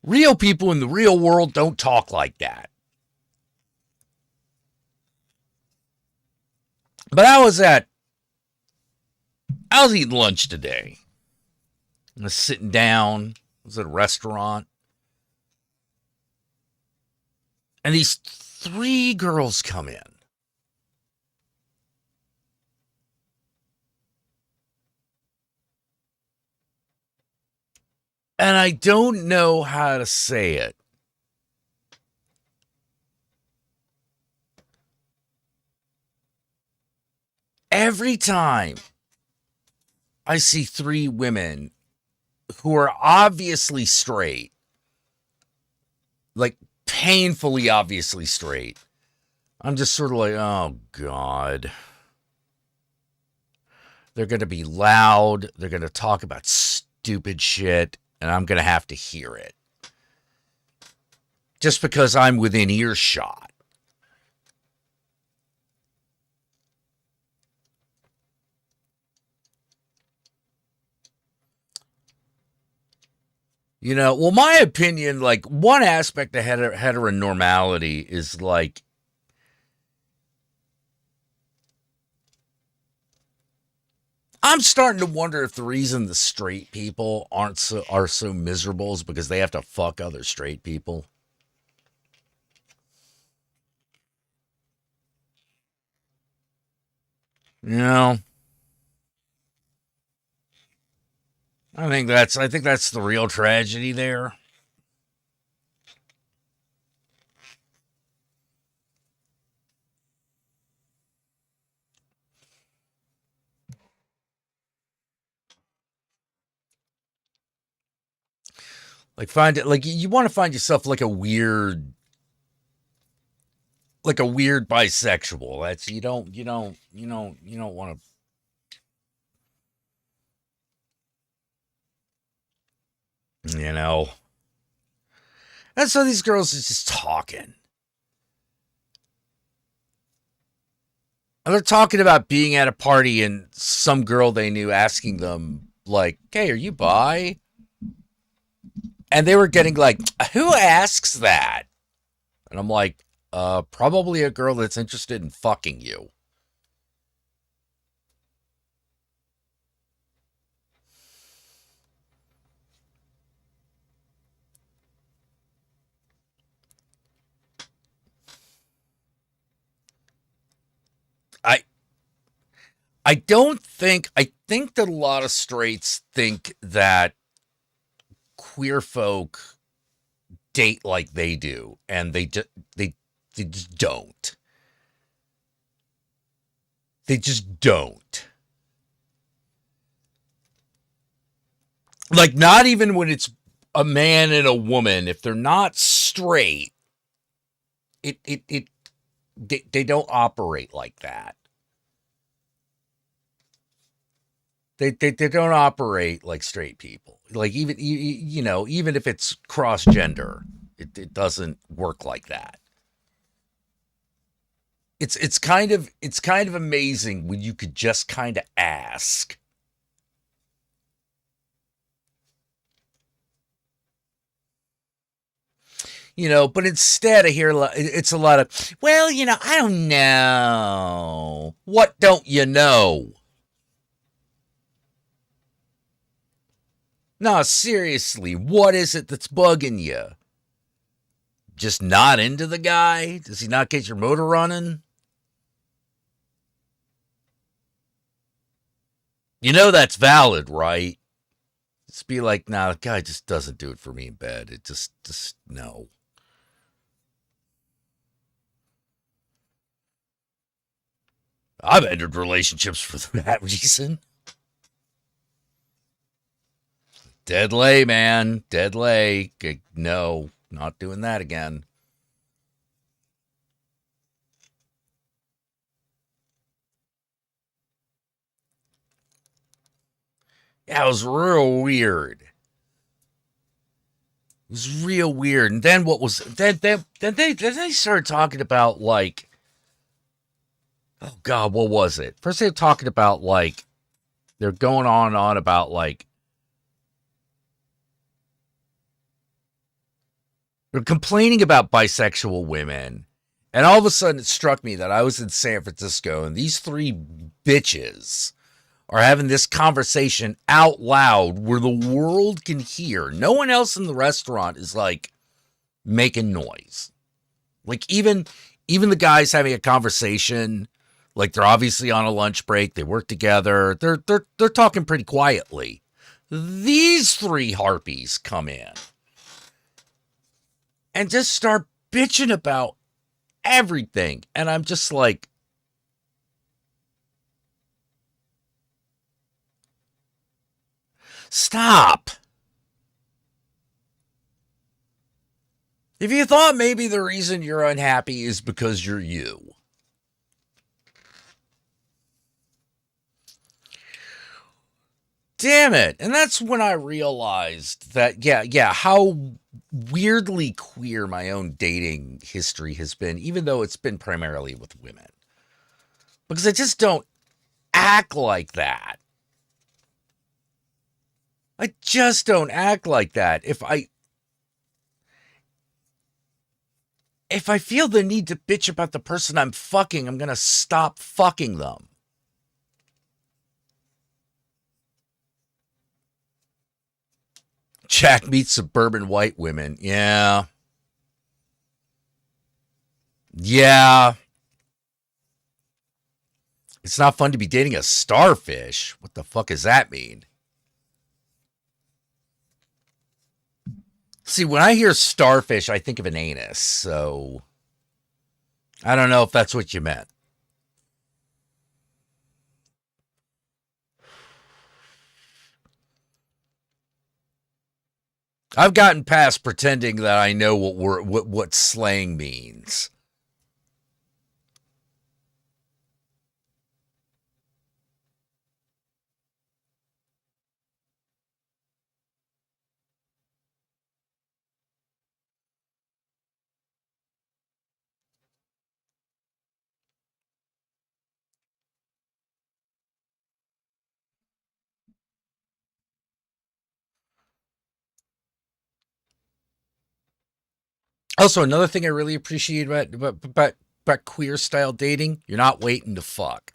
Real people in the real world don't talk like that. But I was eating lunch today. I was sitting down. I was at a restaurant. And these 3 girls come in. And I don't know how to say it. Every time I see 3 women who are obviously straight, like painfully obviously straight, I'm just sort of like, oh God. They're going to be loud. They're going to talk about stupid shit, and I'm going to have to hear it. just because I'm within earshot. You know, well, my opinion, like, one aspect of heteronormality is like, I'm starting to wonder if the reason the straight people are so miserable is because they have to fuck other straight people. You know, I think that's the real tragedy there. Like, find it, like, you want to find yourself like a weird bisexual. That's you don't want to, you know. And so these girls are just talking. And they're talking about being at a party and some girl they knew asking them, like, "Hey, are you bi?" And they were getting like, "Who asks that?" And I'm like, probably a girl that's interested in fucking you. I I think that a lot of straights think that queer folk date like they do, and they they just don't. They just don't. Like, not even when it's a man and a woman, if they're not straight, it they don't operate like that. They don't operate like straight people. Like, even you know, even if it's cross gender, it doesn't work like that. It's kind of amazing when you could just kind of ask. You know, but instead I hear it's a lot of, well, you know, I don't know. What don't you know? No, seriously, what is it that's bugging you? Just not into the guy? Does he not get your motor running? You know that's valid, right? Just be like, nah, the guy just doesn't do it for me in bed. It just no. I've ended relationships for that reason. Dead lay, man. Dead lay. No, not doing that again. Yeah, it was real weird. It was real weird. And then what was then they started talking about, like, oh God, what was it? First they were talking about, like, they're going on and on about, like, they're complaining about bisexual women. And all of a sudden it struck me that I was in San Francisco and these three bitches are having this conversation out loud where the world can hear. No one else in the restaurant is, like, making noise. Like, even the guys having a conversation, like, they're obviously on a lunch break, they work together, they're talking pretty quietly. These three harpies come in and just start bitching about everything. And I'm just like, stop. If you thought maybe the reason you're unhappy is because you're you. damn it. And that's when I realized that, how weirdly queer my own dating history has been, even though it's been primarily with women. Because I just don't act like that. I just don't act like that. If I feel the need to bitch about the person I'm fucking, I'm going to stop fucking them. Jack meets suburban white women. Yeah. Yeah. It's not fun to be dating a starfish. What the fuck does that mean? See, when I hear starfish, I think of an anus, so I don't know if that's what you meant. I've gotten past pretending that I know what slang means. Also, another thing I really appreciate about queer style dating, you're not waiting to fuck.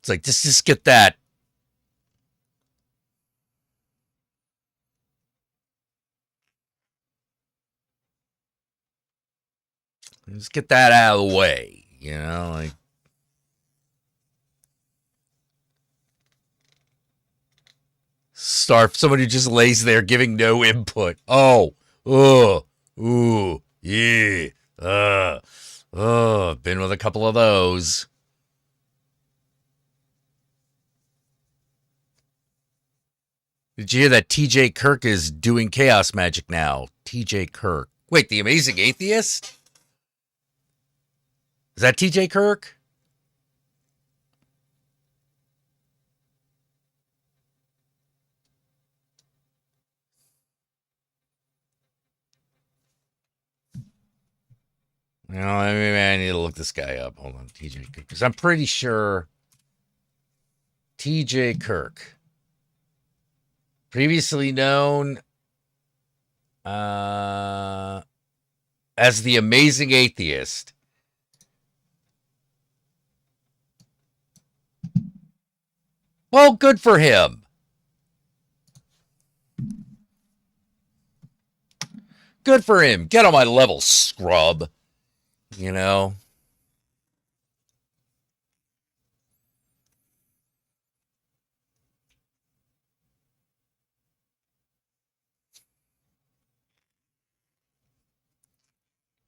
It's like, just get that. Just get that out of the way, you know, like. Someone who just lays there giving no input. Oh, ooh, yeah, been with a couple of those. Did you hear that TJ Kirk is doing chaos magic now? TJ Kirk. Wait, the Amazing Atheist? Is that TJ Kirk? You know, maybe I need to look this guy up. Hold on, TJ Kirk. Because I'm pretty sure TJ Kirk, previously known as the Amazing Atheist. Well, good for him. Good for him. Get on my level, scrub. You know?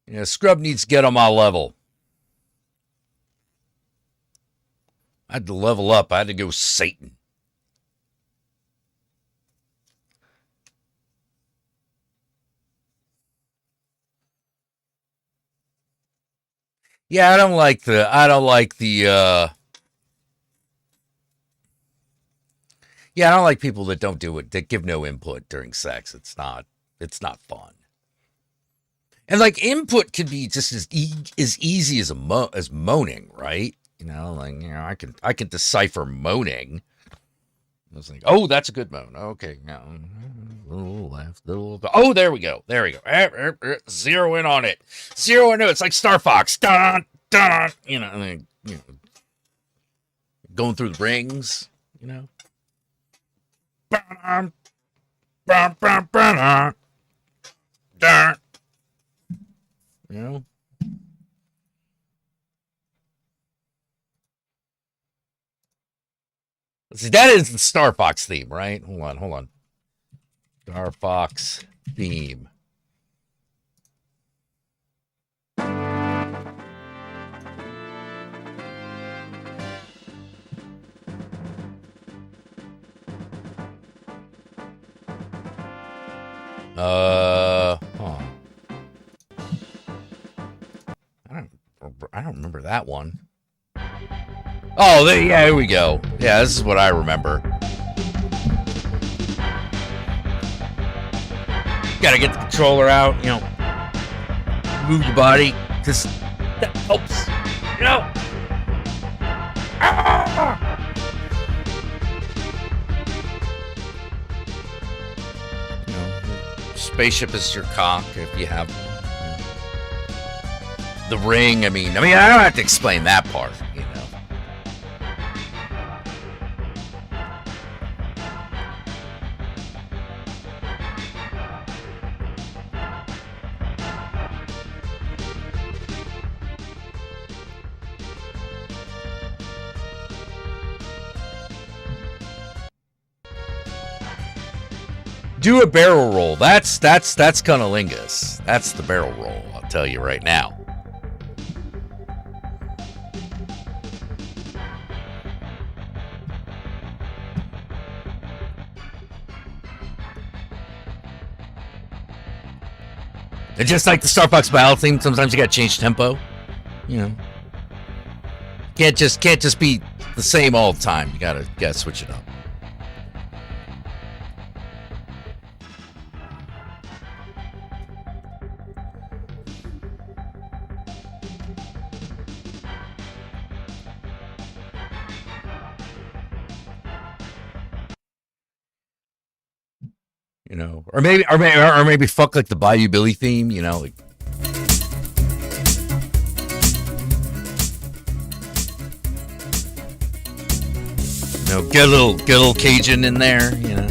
Yeah, scrub needs to get on my level. I had to level up. I had to go Satan. Yeah, I don't like the yeah, I don't like people that don't do it, that give no input during sex. It's not fun. And like input can be just as easy as as moaning, right? You know, like, you know, I can decipher moaning. I was like, oh, that's a good moan. Okay, now little left, little. Oh, there we go. There we go. Zero in on it. Zero in. It's like Star Fox. Dun dun. You know, and then, going through the rings. You know. You know. See, that is the Star Fox theme, right? Hold on. Star Fox theme. Huh. I don't remember that one. Oh, yeah, here we go. Yeah, this is what I remember. Gotta get the controller out, you know. Move your body. Just that helps. You know. You know, spaceship is your cock if you have one. The ring, I mean, I don't have to explain that part, you know. Do a barrel roll. That's cunnilingus. That's the barrel roll, I'll tell you right now. And just like the Starbucks battle theme, sometimes you gotta change tempo. You know. Can't just be the same all the time. You gotta switch it up. You know, or maybe fuck like the Bayou Billy theme, you know, like. You know, get a little Cajun in there, you know.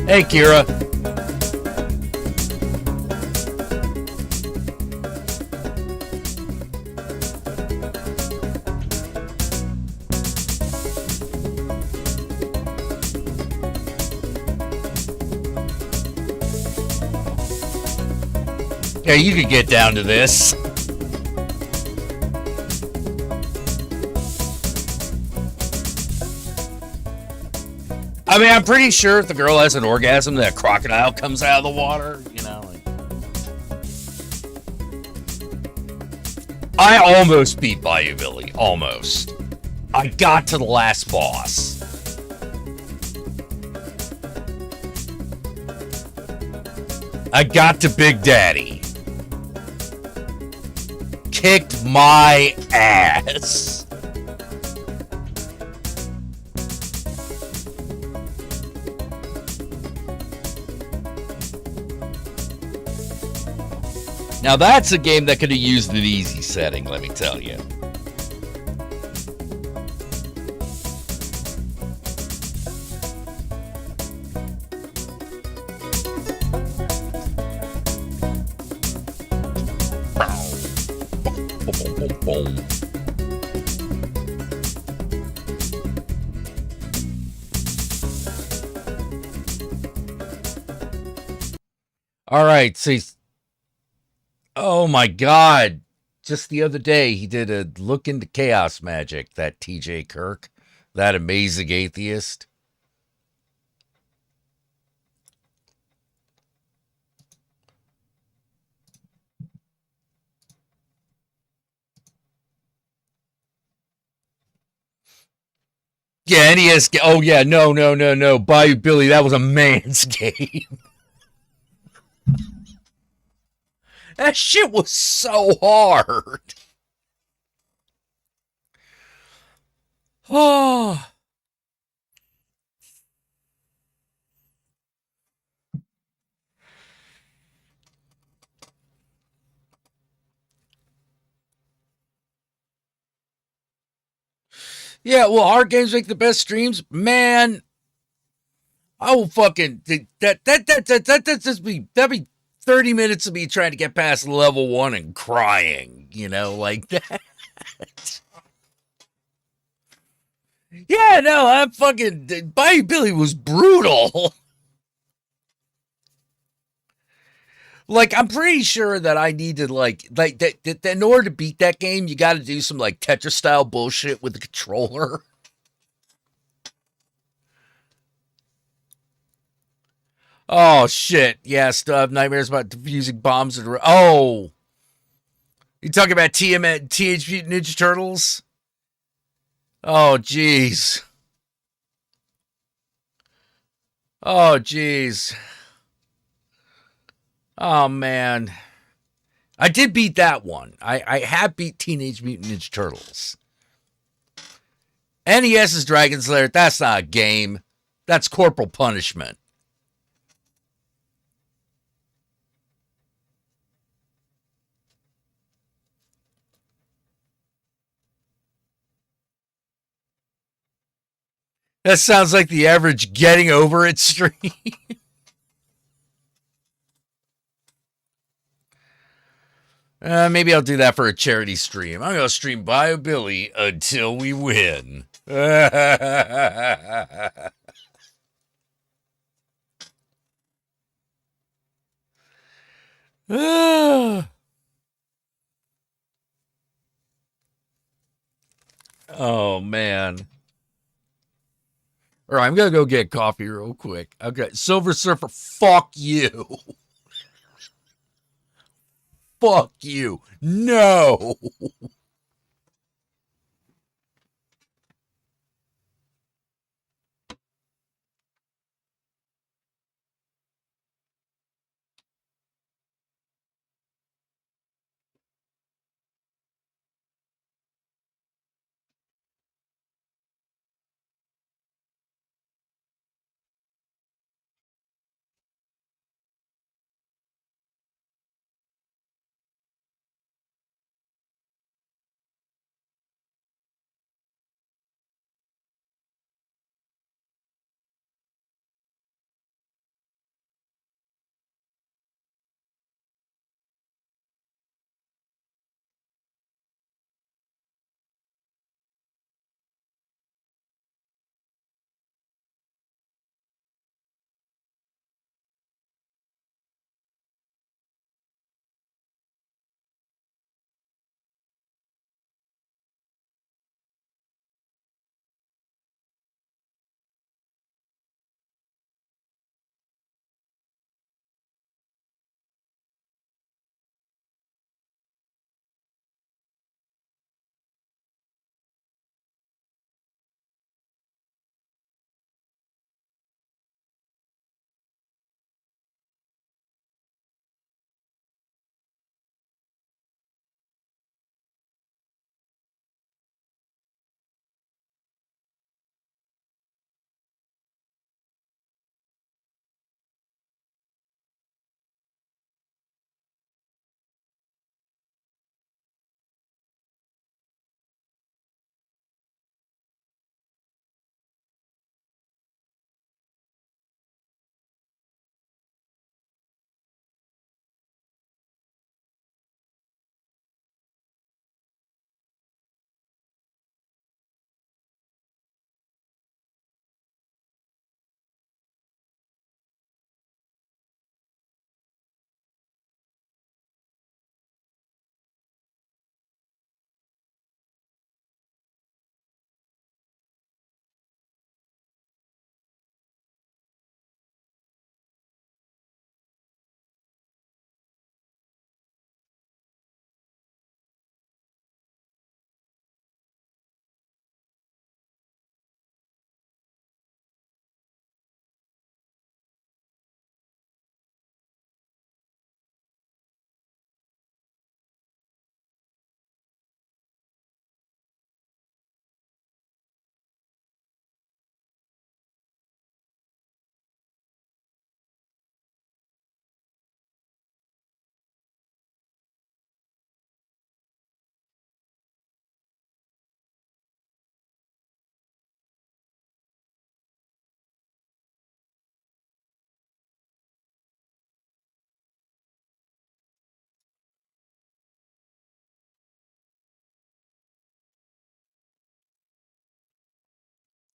Hey, Kira. Yeah, you could get down to this. I mean, I'm pretty sure if the girl has an orgasm, that crocodile comes out of the water, you know. Like... I almost beat Bayou Billy. Almost. I got to the last boss. I got to Big Daddy. Kicked my ass. Now that's a game that could have used an easy setting, let me tell you. All right, so oh my God. Just the other day, he did a look into chaos magic, that TJ Kirk, that amazing atheist. Yeah, NES. Oh, yeah, no. Bayou Billy, that was a man's game. That shit was so hard. Oh. Yeah, well, hard games make the best streams, man. I will fucking that just be that'd be 30 minutes of me trying to get past level 1 and crying, you know, like that. Yeah, no, that fucking Bayou Billy was brutal. Like, I'm pretty sure that I needed like that in order to beat that game, you got to do some like Tetris style bullshit with the controller. Oh shit! Yeah, still have nightmares about defusing bombs. Oh, you talking about Teenage Mutant Ninja Turtles? Oh jeez. Oh jeez. Oh man. I did beat that one. I have beat Teenage Mutant Ninja Turtles. NES's Dragon Slayer, that's not a game. That's corporal punishment. That sounds like the average getting over it stream. Maybe I'll do that for a charity stream. I'm going to stream Bio Billy until we win. Oh, man. All right, I'm going to go get coffee real quick. Okay, Silver Surfer, fuck you. Fuck you. No.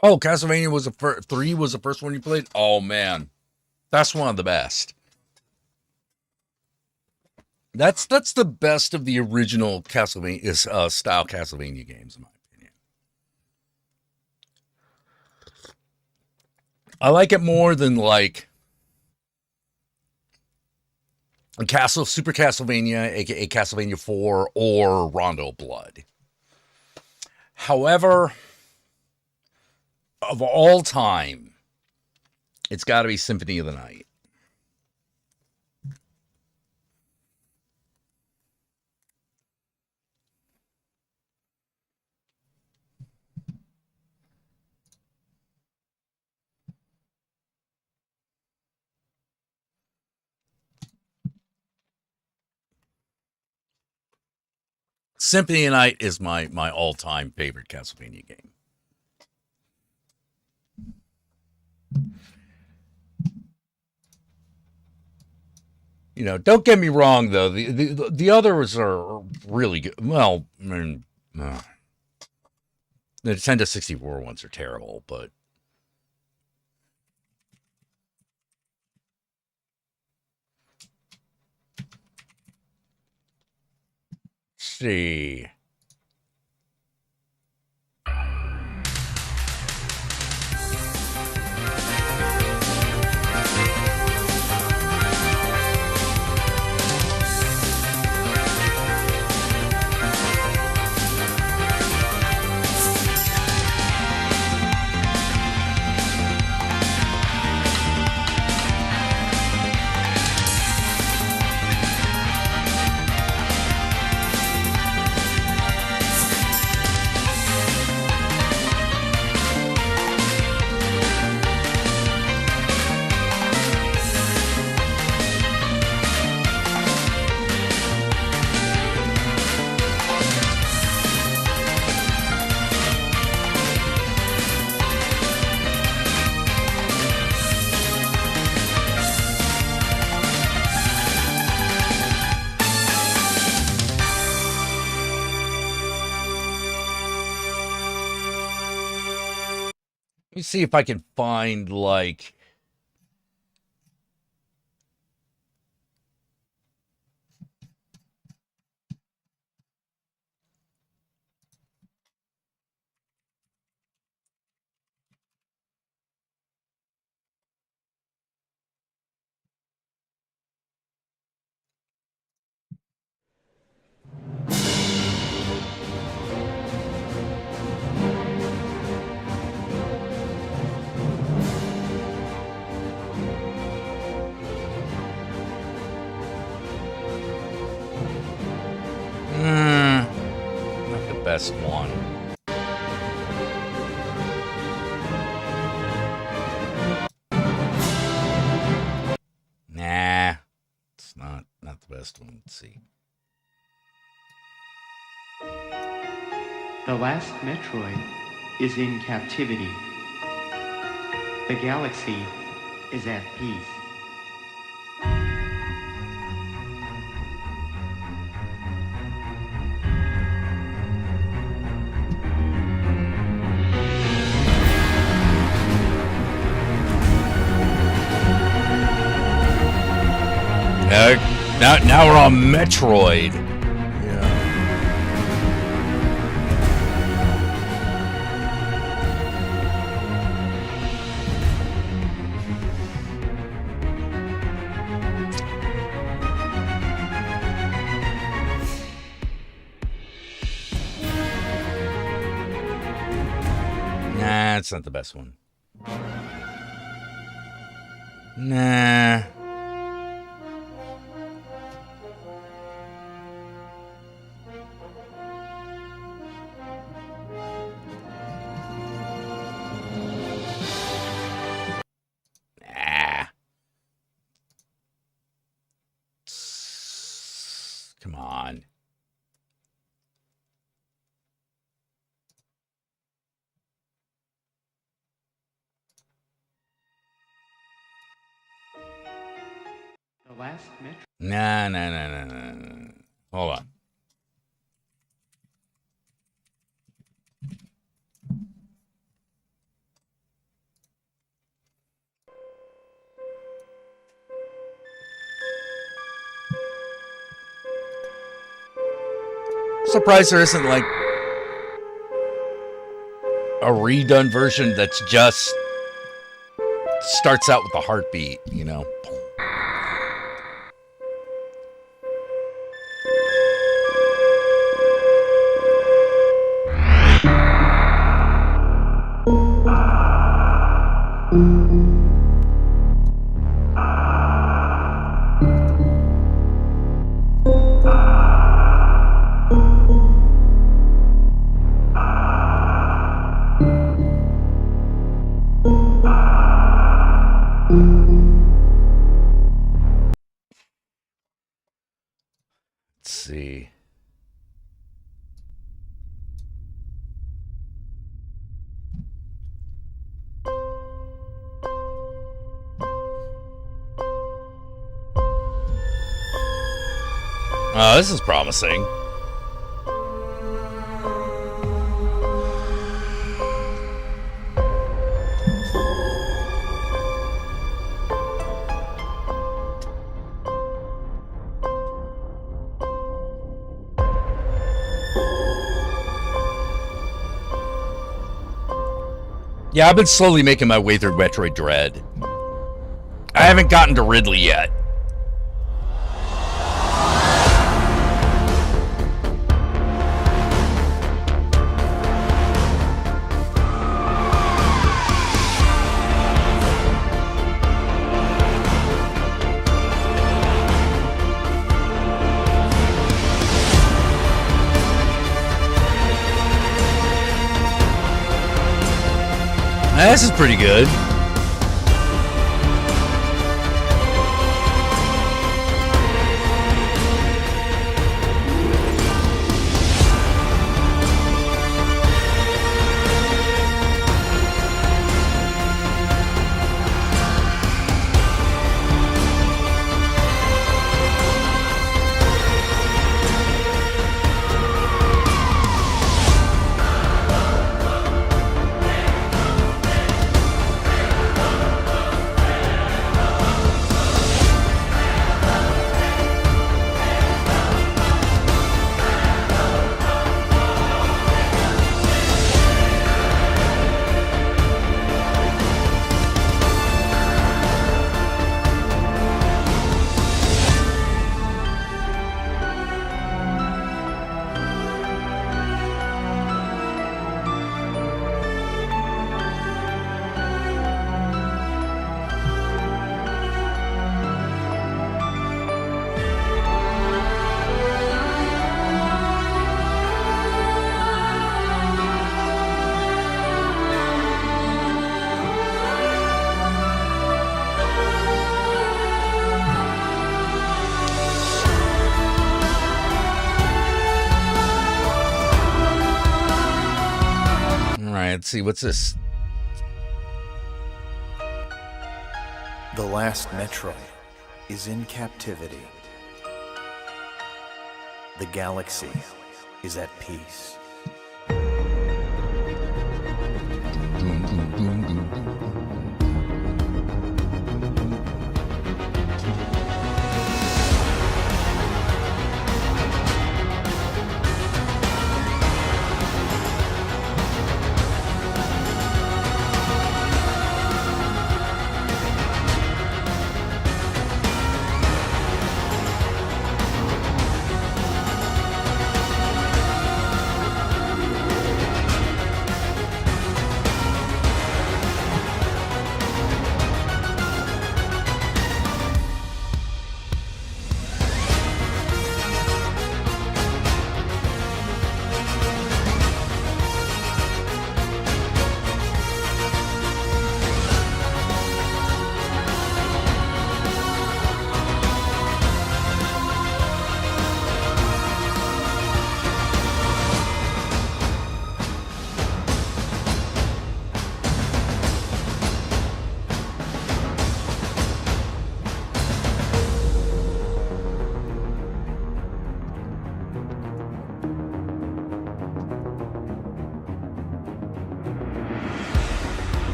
Oh, Castlevania was the 3 was the first one you played? Oh, man. That's one of the best. That's the best of the original Castlevania style Castlevania games, in my opinion. I like it more than like Super Castlevania, aka Castlevania 4, or Rondo Blood. However, of all time, it's got to be Symphony of the Night. Symphony of the Night is my all-time favorite Castlevania game. You know, don't get me wrong though. The others are really good. Well, I mean, the Nintendo 64 ones are terrible, but let's see. Let me see if I can find like not the best one. Nah, it's not the best one. Let's see. The last Metroid is in captivity. The galaxy is at peace. Now we're on Metroid. Yeah. Nah, it's not the best one. Nah. Come on. The last Metroid. Nah. Hold on. Surprised there isn't like a redone version that's just starts out with a heartbeat, you know. Oh, this is promising. Yeah, I've been slowly making my way through Metroid Dread. I haven't gotten to Ridley yet. This is pretty good. Let's see, what's this? The last Metroid is in captivity. The galaxy is at peace.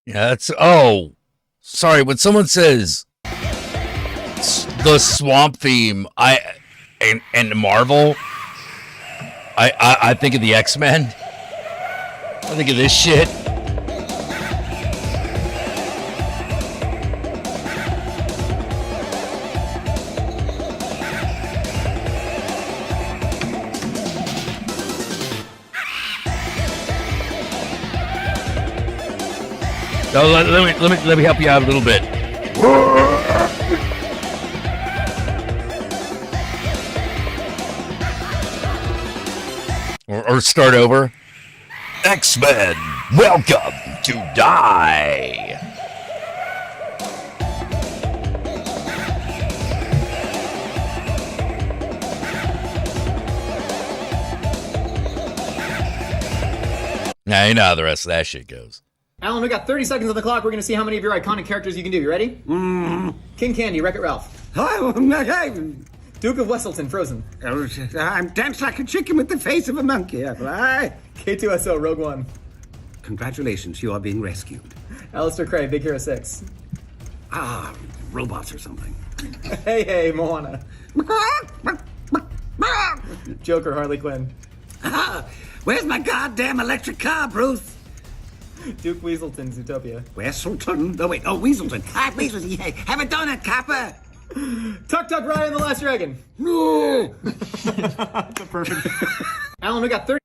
Yeah, that's... Oh, sorry. When someone says the swamp theme, and Marvel, I think of the X-Men. I think of this shit. So let me help you out a little bit. Or start over. X-Men, welcome to die. Now you know how the rest of that shit goes. Alan, we got 30 seconds on the clock. We're going to see how many of your iconic characters you can do. You ready? King Candy, Wreck-It Ralph. Duke of Wesselton, Frozen. I'm danced like a chicken with the face of a monkey, apple eye. K2SO, Rogue One. Congratulations, you are being rescued. Alistair Cray, Big Hero 6. Robots or something. Hey, Moana. Joker, Harley Quinn. Where's my goddamn electric car, Bruce? Duke Weaselton, Zootopia. Weaselton? No, wait. Oh, Weaselton. Hi, Weaselton. Hey, have a donut, copper. Tuk Tuk Ryan, The Last Dragon. No. That's a perfect. Alan, we got 30.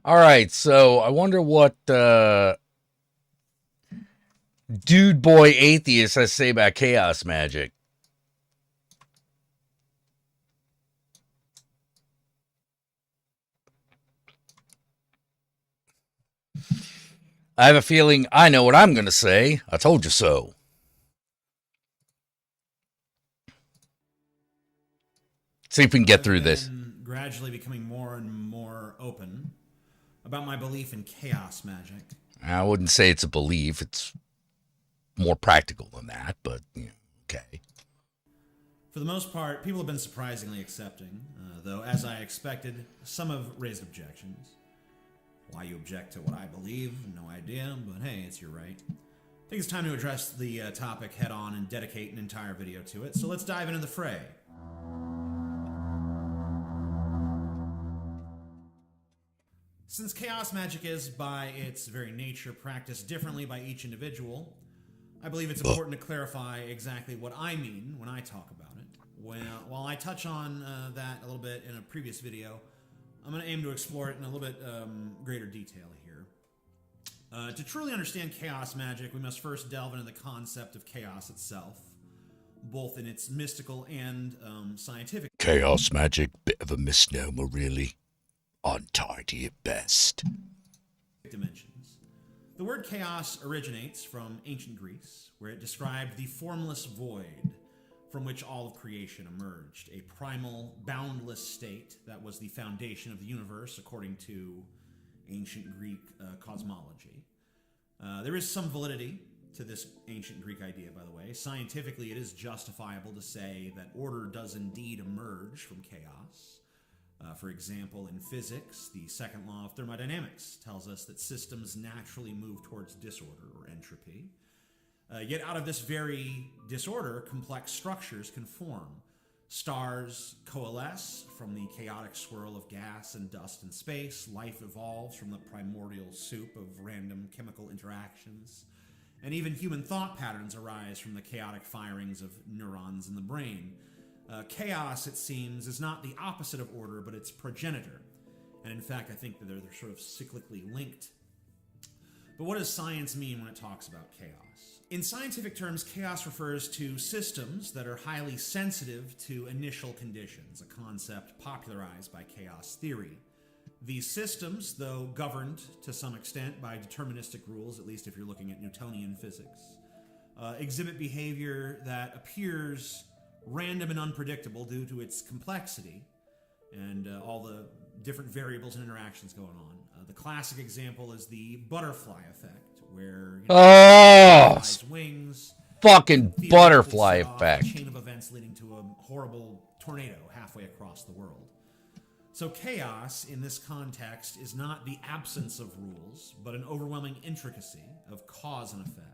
All right, so I wonder what Dude Boy Atheist has to say about chaos magic. I have a feeling I know what I'm going to say. I told you so. See if we can get through this. Gradually becoming more and more open about my belief in chaos magic. I wouldn't say it's a belief. It's more practical than that, but okay. For the most part, people have been surprisingly accepting, though, as I expected, some have raised objections. Why you object to what I believe, no idea, but hey, it's your right. I think it's time to address the topic head on and dedicate an entire video to it, so let's dive into the fray. Since chaos magic is, by its very nature, practiced differently by each individual, I believe it's important to clarify exactly what I mean when I talk about it. While I touch on that a little bit in a previous video, I'm going to aim to explore it in a little bit greater detail here. To truly understand chaos magic, we must first delve into the concept of chaos itself, both in its mystical and scientific. Chaos magic, bit of a misnomer, really. Untidy at best. Dimensions. The word chaos originates from ancient Greece, where it described the formless void from which all of creation emerged, a primal, boundless state that was the foundation of the universe according to ancient Greek cosmology. There is some validity to this ancient Greek idea, by the way. Scientifically, it is justifiable to say that order does indeed emerge from chaos. For example, in physics, the second law of thermodynamics tells us that systems naturally move towards disorder or entropy. Yet out of this very disorder, complex structures can form. Stars coalesce from the chaotic swirl of gas and dust in space. Life evolves from the primordial soup of random chemical interactions. And even human thought patterns arise from the chaotic firings of neurons in the brain. Chaos, it seems, is not the opposite of order, but its progenitor. And in fact, I think that they're sort of cyclically linked. But what does science mean when it talks about chaos? In scientific terms, chaos refers to systems that are highly sensitive to initial conditions, a concept popularized by chaos theory. These systems, though governed to some extent by deterministic rules, at least if you're looking at Newtonian physics, exhibit behavior that appears random and unpredictable due to its complexity and all the different variables and interactions going on. The classic example is the butterfly effect, where wings, fucking butterfly effect. A chain of events leading to a horrible tornado halfway across the world. So chaos in this context is not the absence of rules, but an overwhelming intricacy of cause and effect.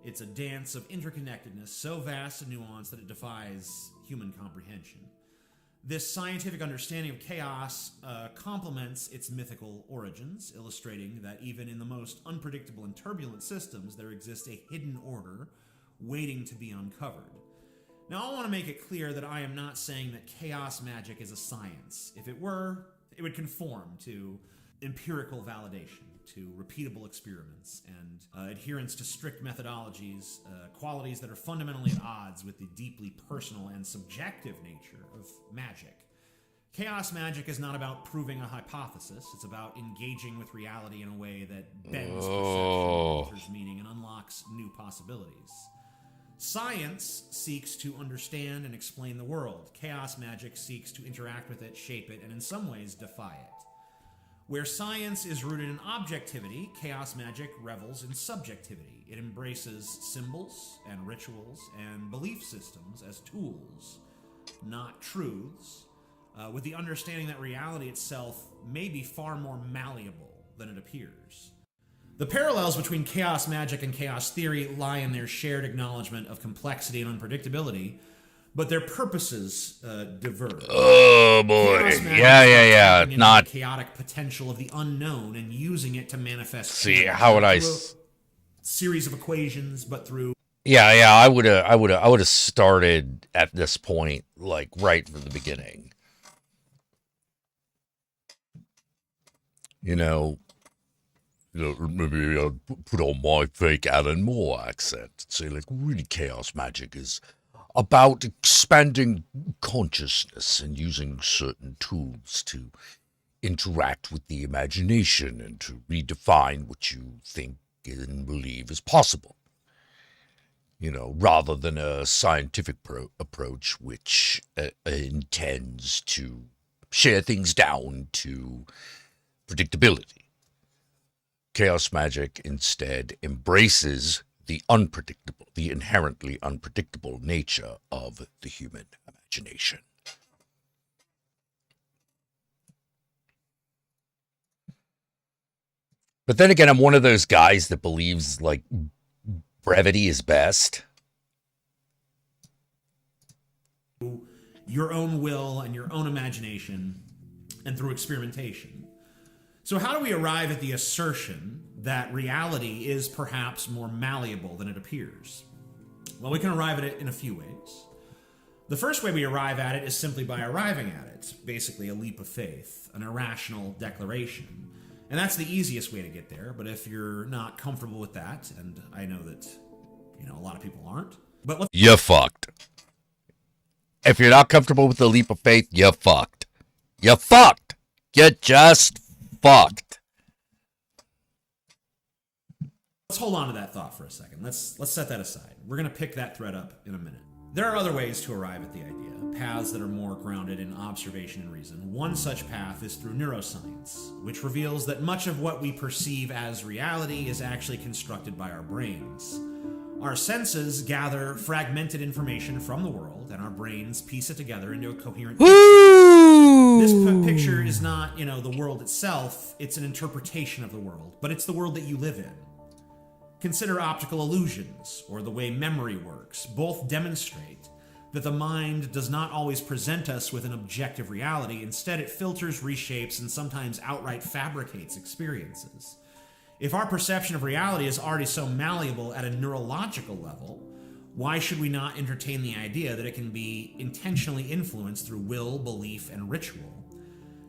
It's a dance of interconnectedness so vast and nuanced that it defies human comprehension. This scientific understanding of chaos complements its mythical origins, illustrating that even in the most unpredictable and turbulent systems, there exists a hidden order waiting to be uncovered. Now, I want to make it clear that I am not saying that chaos magic is a science. If it were, it would conform to empirical validation, to repeatable experiments, and adherence to strict methodologies, qualities that are fundamentally at odds with the deeply personal and subjective nature of magic. Chaos magic is not about proving a hypothesis. It's about engaging with reality in a way that bends perception, alters meaning, and unlocks new possibilities. Science seeks to understand and explain the world. Chaos magic seeks to interact with it, shape it, and in some ways defy it. Where science is rooted in objectivity, chaos magic revels in subjectivity. It embraces symbols and rituals and belief systems as tools, not truths, with the understanding that reality itself may be far more malleable than it appears. The parallels between chaos magic and chaos theory lie in their shared acknowledgement of complexity and unpredictability, but their purposes diverge. Oh boy, yeah. Not the chaotic potential of the unknown and using it to manifest. See, how would I? Series of equations, but through. Yeah. I would have started at this point, like right from the beginning. Maybe I'll put on my fake Alan Moore accent and say, like, really, chaos magic is about expanding consciousness and using certain tools to interact with the imagination and to redefine what you think and believe is possible. Rather than a scientific approach which intends to share things down to predictability. Chaos magic instead embraces the unpredictable, the inherently unpredictable nature of the human imagination. But then again, I'm one of those guys that believes, like, brevity is best. Your own will and your own imagination, and through experimentation. So how do we arrive at the assertion that reality is perhaps more malleable than it appears? Well, we can arrive at it in a few ways. The first way we arrive at it is simply by arriving at it, basically a leap of faith, an irrational declaration. And that's the easiest way to get there, but if you're not comfortable with that, and I know that, a lot of people aren't, but you're fucked. If you're not comfortable with the leap of faith, you're fucked. You're fucked. You're just fucked. Let's hold on to that thought for a second. Let's set that aside. We're going to pick that thread up in a minute. There are other ways to arrive at the idea, paths that are more grounded in observation and reason. One such path is through neuroscience, which reveals that much of what we perceive as reality is actually constructed by our brains. Our senses gather fragmented information from the world, and our brains piece it together into a coherent picture. This picture is not, the world itself, it's an interpretation of the world, but it's the world that you live in. Consider optical illusions, or the way memory works. Both demonstrate that the mind does not always present us with an objective reality. Instead, it filters, reshapes, and sometimes outright fabricates experiences. If our perception of reality is already so malleable at a neurological level, why should we not entertain the idea that it can be intentionally influenced through will, belief, and ritual?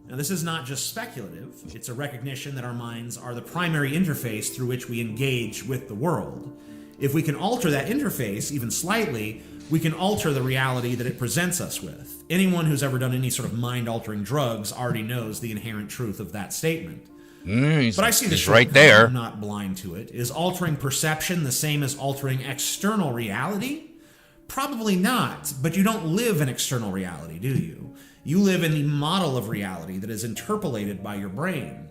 Now, this is not just speculative. It's a recognition that our minds are the primary interface through which we engage with the world. If we can alter that interface, even slightly, we can alter the reality that it presents us with. Anyone who's ever done any sort of mind-altering drugs already knows the inherent truth of that statement. But I see this right there. I'm not blind to it. Is altering perception the same as altering external reality? Probably not, but you don't live in external reality, do you? You live in the model of reality that is interpolated by your brain.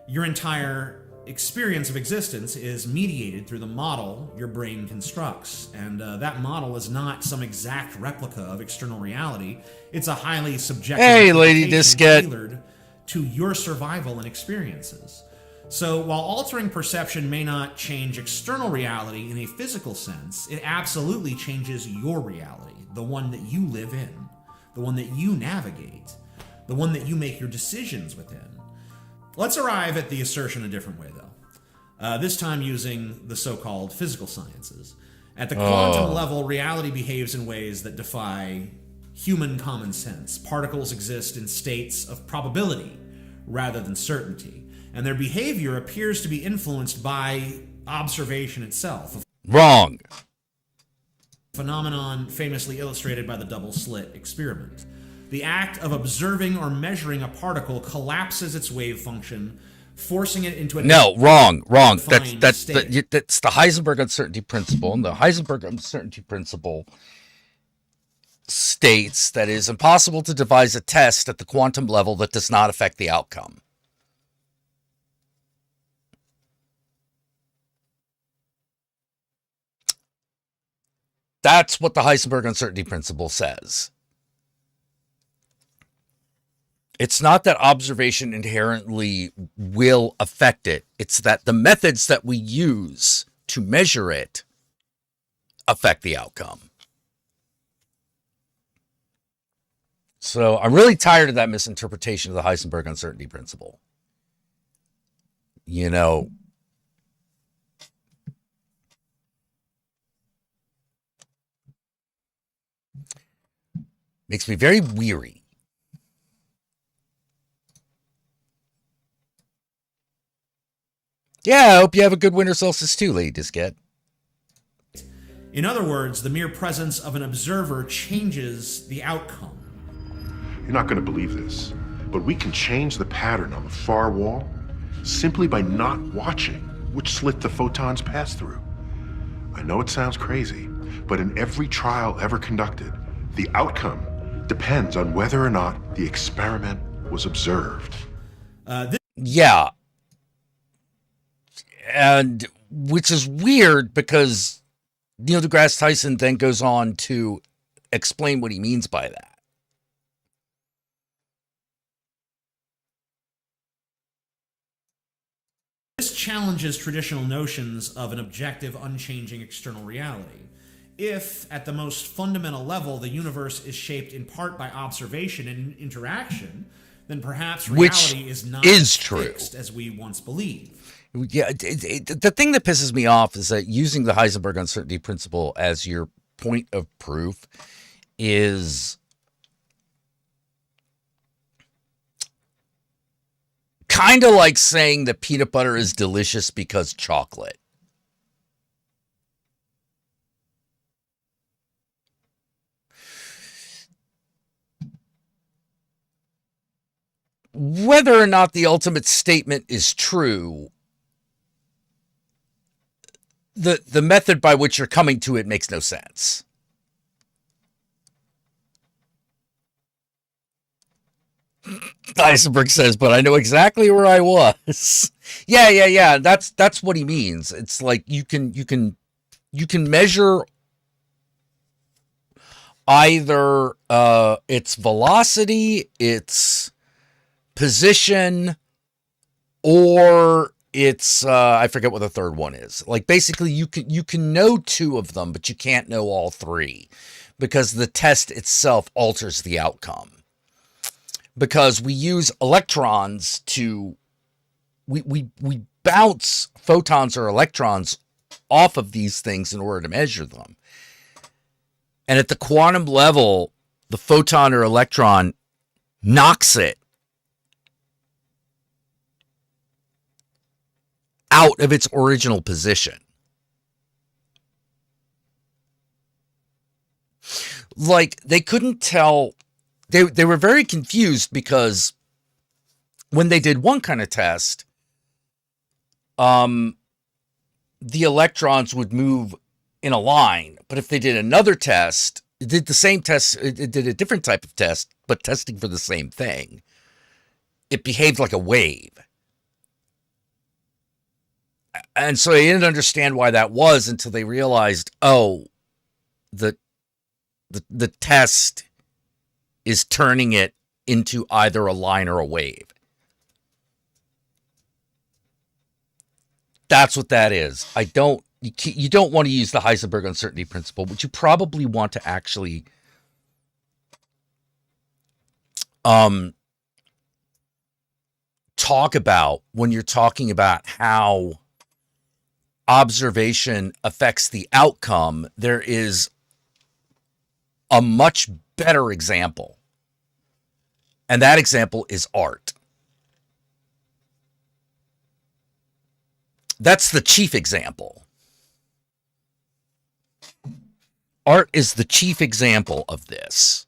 Your entire experience of existence is mediated through the model your brain constructs, and that model is not some exact replica of external reality. It's a highly subjective tailored to your survival and experiences. So while altering perception may not change external reality in a physical sense, it absolutely changes your reality, the one that you live in, the one that you navigate, the one that you make your decisions within. Let's arrive at the assertion a different way, though. This time using the so-called physical sciences. At the quantum level, reality behaves in ways that defy human common sense. Particles exist in states of probability rather than certainty, and their behavior appears to be influenced by observation itself. Wrong. Phenomenon famously illustrated by the double slit experiment. The act of observing or measuring a particle collapses its wave function, forcing it into a wrong. That's That's the Heisenberg uncertainty principle, and the Heisenberg uncertainty principle states that it is impossible to devise a test at the quantum level that does not affect the outcome. That's what the Heisenberg uncertainty principle says. It's not that observation inherently will affect it. It's that the methods that we use to measure it affect the outcome. So I'm really tired of that misinterpretation of the Heisenberg uncertainty principle. You know, makes me very weary. Yeah, I hope you have a good winter solstice too, Lady Diskette. In other words, the mere presence of an observer changes the outcome. You're not going to believe this, but we can change the pattern on the far wall simply by not watching which slit the photons pass through. I know it sounds crazy, but in every trial ever conducted, the outcome depends on whether or not the experiment was observed. Yeah. And which is weird because Neil deGrasse Tyson then goes on to explain what he means by that. This challenges traditional notions of an objective, unchanging external reality. If, at the most fundamental level, the universe is shaped in part by observation and interaction, then perhaps reality is not as fixed as we once believed. Yeah, the thing that pisses me off is that using the Heisenberg uncertainty principle as your point of proof is kind of like saying that peanut butter is delicious because chocolate. Whether or not the ultimate statement is true, the method by which you're coming to it makes no sense. Eisenberg says, but I know exactly where I was. Yeah. That's what he means. It's like you can measure either its velocity, its position, or it's I forget what the third one is. Like basically you can know two of them, but you can't know all three because the test itself alters the outcome. Because we use electrons to we bounce photons or electrons off of these things in order to measure them. And at the quantum level, the photon or electron knocks it out of its original position. Like, they couldn't tell. They were very confused because when they did one kind of test, the electrons would move in a line. But if they did another test, it did the same test, it did a different type of test, but testing for the same thing, it behaved like a wave. And so they didn't understand why that was until they realized, oh, the test is turning it into either a line or a wave. That's what that is. You don't want to use the Heisenberg uncertainty principle, but you probably want to actually talk about when you're talking about how observation affects the outcome, there is a much better example. And that example is art. That's the chief example. Art is the chief example of this.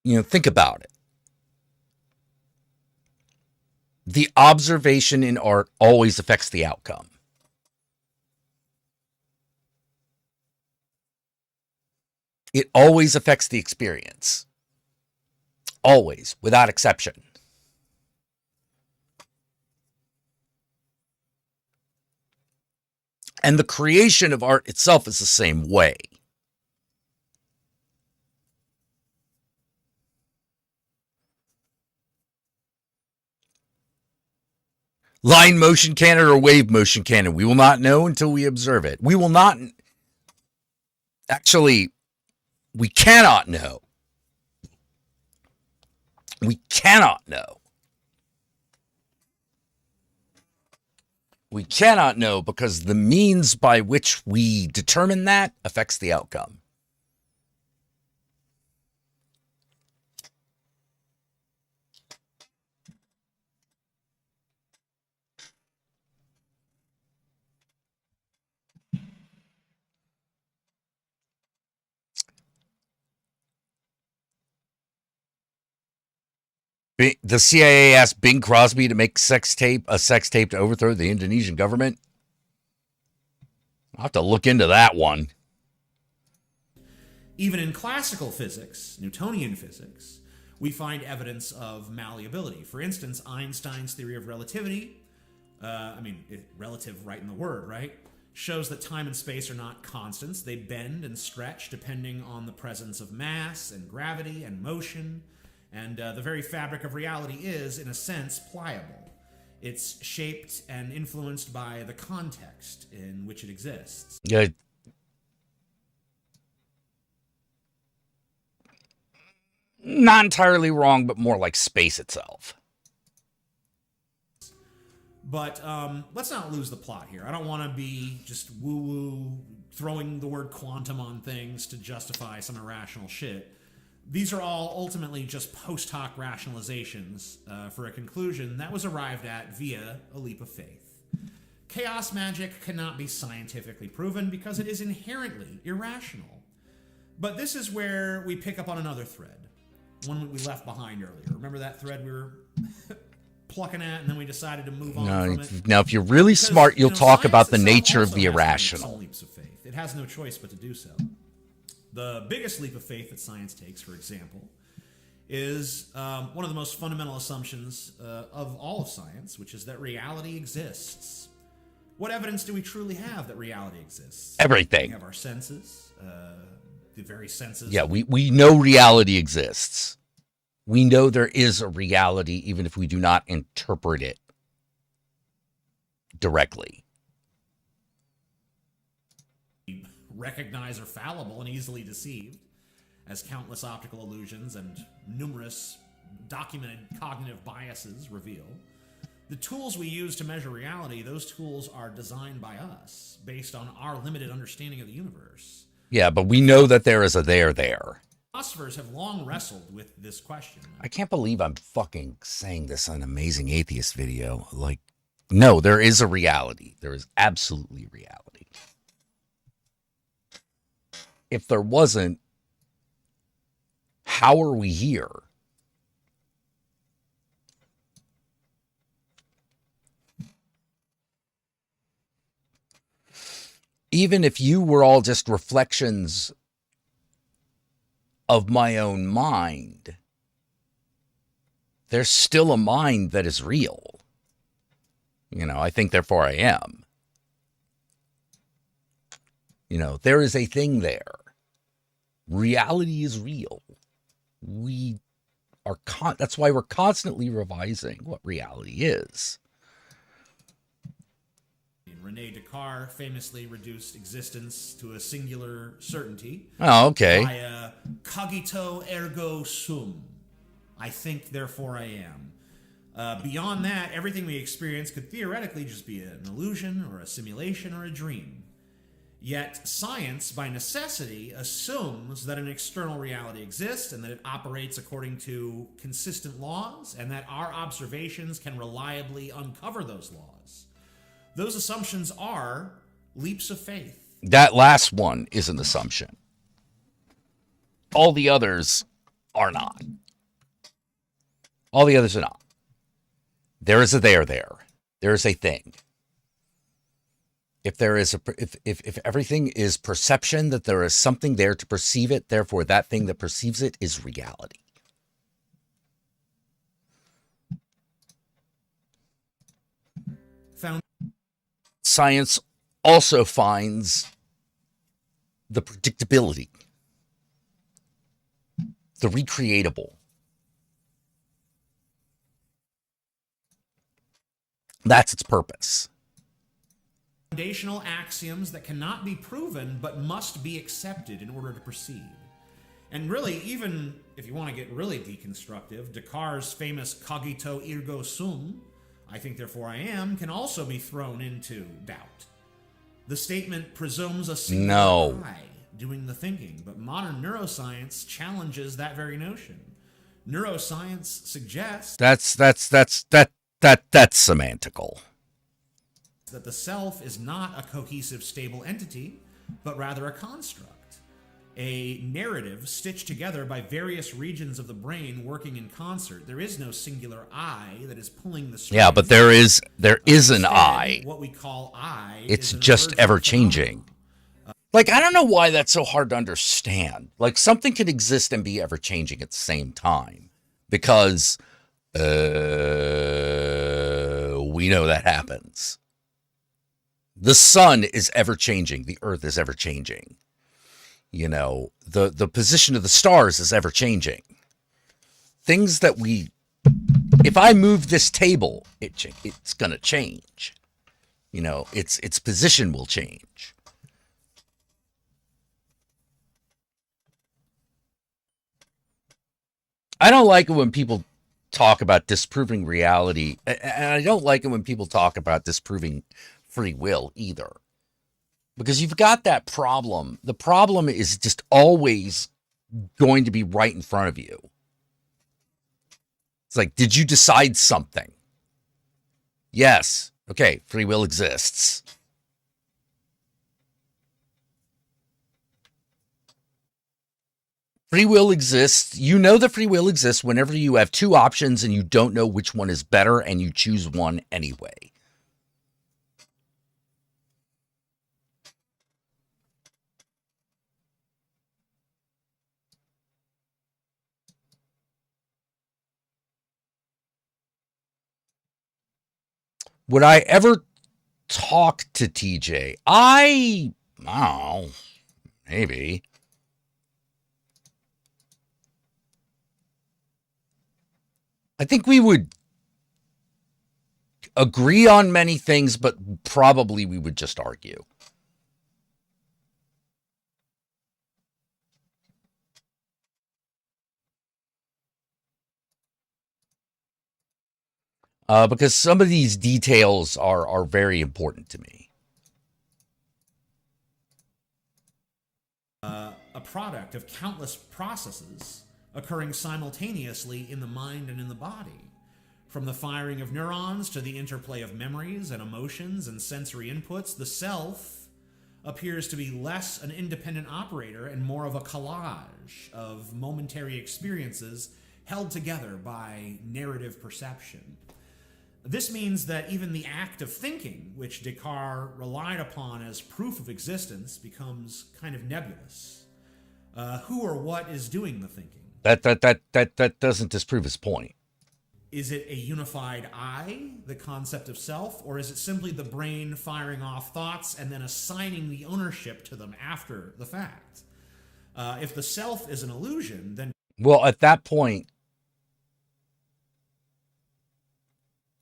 You know, think about it. The observation in art always affects the outcome. It always affects the experience. Always, without exception. And the creation of art itself is the same way. Line motion cannon or wave motion cannon, we will not know until we observe it. We will not... Actually, we cannot know. We cannot know. We cannot know because the means by which we determine that affects the outcome. The CIA asked Bing Crosby to make a sex tape to overthrow the Indonesian government. I'll have to look into that one. Even in classical physics, Newtonian physics, we find evidence of malleability. For instance, Einstein's theory of relativity, relative right in the word, right? Shows that time and space are not constants. They bend and stretch depending on the presence of mass and gravity and motion. And the very fabric of reality is, in a sense, pliable. It's shaped and influenced by the context in which it exists. Yeah. Not entirely wrong, but more like space itself. But let's not lose the plot here. I don't want to be just woo-woo, throwing the word quantum on things to justify some irrational shit. These are all ultimately just post hoc rationalizations for a conclusion that was arrived at via a leap of faith. Chaos magic cannot be scientifically proven because it is inherently irrational. But this is where we pick up on another thread, one we left behind earlier. Remember that thread we were plucking at and then we decided to move on from it? Now, if you're really smart, you'll talk about the nature of the irrational. Leaps of faith. It has no choice but to do so. The biggest leap of faith that science takes, for example, is one of the most fundamental assumptions of all of science, which is that reality exists. What evidence do we truly have that reality exists? Everything. We have our senses, the very senses. Yeah, we know reality exists. We know there is a reality, even if we do not interpret it directly. Recognize are fallible and easily deceived, as countless optical illusions and numerous documented cognitive biases reveal. The tools we use to measure reality, those tools are designed by us based on our limited understanding of the universe. Yeah, but we know that there is a there. Philosophers have long wrestled with this question. I can't believe I'm fucking saying this on an Amazing Atheist video. Like, no, there is a reality. There is absolutely reality. If there wasn't, how are we here? Even if you were all just reflections of my own mind, there's still a mind that is real. You know, I think, therefore I am. You know, there is a thing there. Reality is real. We are that's why we're constantly revising what reality is. Rene Descartes famously reduced existence to a singular certainty. Oh, okay. By cogito ergo sum. I think, therefore I am. Beyond that, everything we experience could theoretically just be an illusion or a simulation or a dream. Yet science, by necessity, assumes that an external reality exists and that it operates according to consistent laws and that our observations can reliably uncover those laws. Those assumptions are leaps of faith. That last one is an assumption. All the others are not. All the others are not. There is a there. There is a thing. If there is if everything is perception, that there is something there to perceive it, therefore that thing that perceives it is reality. Science also finds the predictability, the recreatable. That's its purpose. Foundational axioms that cannot be proven but must be accepted in order to proceed. And really, even if you want to get really deconstructive, Descartes' famous cogito ergo sum, I think therefore I am, can also be thrown into doubt. The statement presumes a single I doing the thinking, but modern neuroscience challenges that very notion. Neuroscience suggests that's semantical. That the self is not a cohesive, stable entity, but rather a construct, a narrative stitched together by various regions of the brain working in concert. There is no singular I that is pulling the strings. Yeah, but there is an I. What we call I. It's just ever changing. Like, I don't know why that's so hard to understand. Like, something can exist and be ever changing at the same time, because we know that happens. The sun is ever changing. The earth is ever changing. You know, the position of the stars is ever changing. Things that if I move this table, it's going to change. You know, its position will change. I don't like it when people talk about disproving reality, and I don't like it when people talk about disproving free will either, because you've got that problem. The problem is just always going to be right in front of you. It's like, did you decide something? Yes. Okay, free will exists. Free will exists. You know that free will exists whenever you have two options and you don't know which one is better and you choose one anyway. Would I ever talk to TJ? I don't know. Maybe. I think we would agree on many things, but probably we would just argue. Because some of these details are very important to me. A product of countless processes occurring simultaneously in the mind and in the body. From the firing of neurons to the interplay of memories and emotions and sensory inputs, the self appears to be less an independent operator and more of a collage of momentary experiences held together by narrative perception. This means that even the act of thinking, which Descartes relied upon as proof of existence, becomes kind of nebulous. Who or what is doing the thinking? That doesn't disprove his point. Is it a unified I, the concept of self, or is it simply the brain firing off thoughts and then assigning the ownership to them after the fact? If the self is an illusion, then... Well, at that point,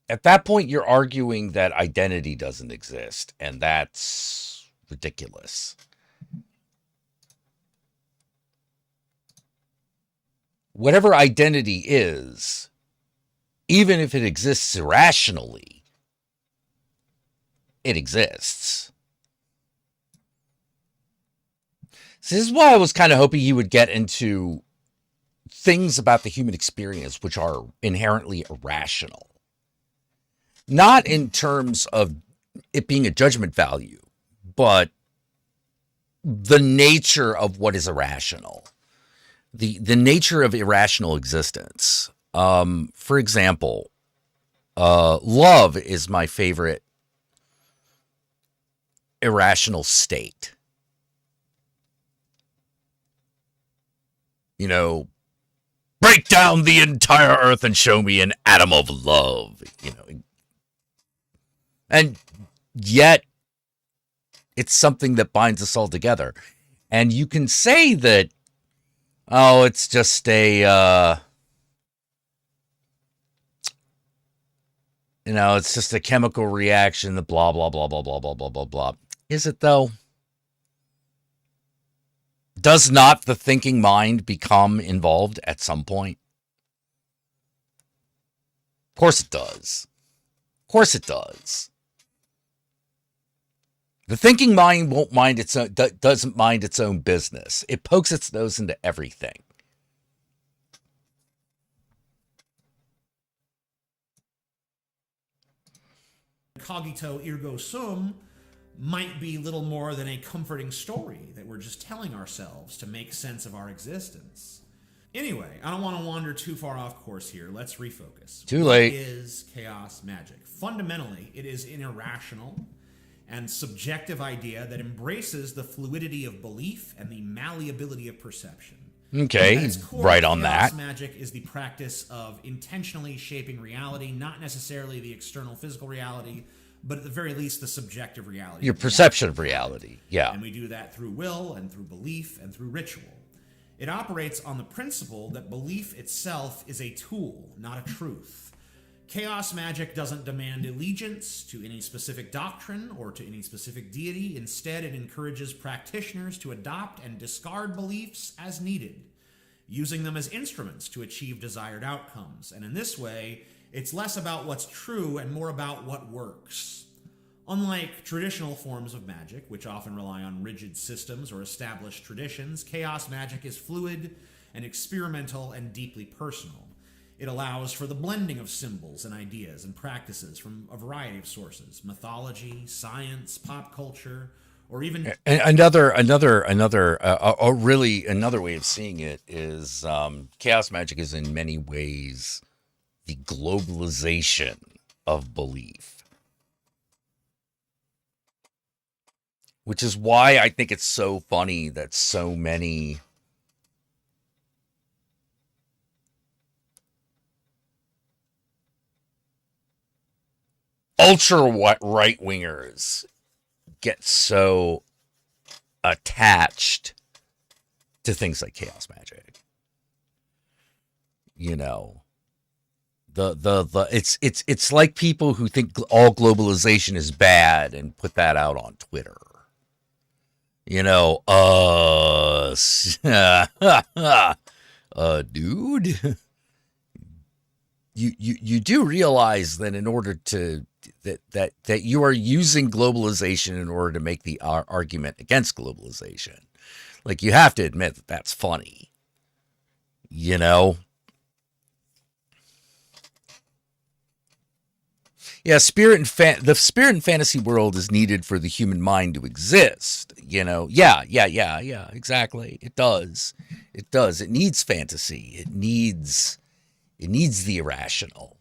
At that point, you're arguing that identity doesn't exist, and that's ridiculous. Whatever identity is, even if it exists irrationally, it exists. So this is why I was kind of hoping you would get into things about the human experience which are inherently irrational. Not in terms of it being a judgment value, but the nature of what is irrational. The nature of irrational existence. For example, love is my favorite irrational state. You know, break down the entire earth and show me an atom of love, you know. And yet, it's something that binds us all together. And you can say that, oh, it's just a, it's just a chemical reaction, the blah, blah, blah, blah, blah, blah, blah, blah, blah. Is it, though? Does not the thinking mind become involved at some point? Of course it does. Of course it does. The thinking mind won't mind its own, doesn't mind its own business. It pokes its nose into everything. Cogito ergo sum might be little more than a comforting story that we're just telling ourselves to make sense of our existence. Anyway, I don't want to wander too far off course here. Let's refocus. Too late. What is chaos magic? Fundamentally, it is an irrational and subjective idea that embraces the fluidity of belief and the malleability of perception. Okay, he's right on that. Chaos magic is the practice of intentionally shaping reality, not necessarily the external physical reality, but at the very least, the subjective reality. Your perception of reality, yeah. And we do that through will and through belief and through ritual. It operates on the principle that belief itself is a tool, not a truth. Chaos magic doesn't demand allegiance to any specific doctrine or to any specific deity. Instead, it encourages practitioners to adopt and discard beliefs as needed, using them as instruments to achieve desired outcomes. And in this way, it's less about what's true and more about what works. Unlike traditional forms of magic, which often rely on rigid systems or established traditions, chaos magic is fluid and experimental and deeply personal. It allows for the blending of symbols and ideas and practices from a variety of sources: mythology, science, pop culture, or even another way of seeing it is chaos magic is in many ways the globalization of belief, which is why I think it's so funny that so many ultra right wingers get so attached to things like chaos magic. You know, it's like people who think all globalization is bad and put that out on Twitter. You know, dude, you do realize that in order to that you are using globalization in order to make the argument against globalization. Like, you have to admit that that's funny, you know? Yeah, the spirit and fantasy world is needed for the human mind to exist, you know? Yeah, exactly. It does. It needs fantasy. It needs the irrational,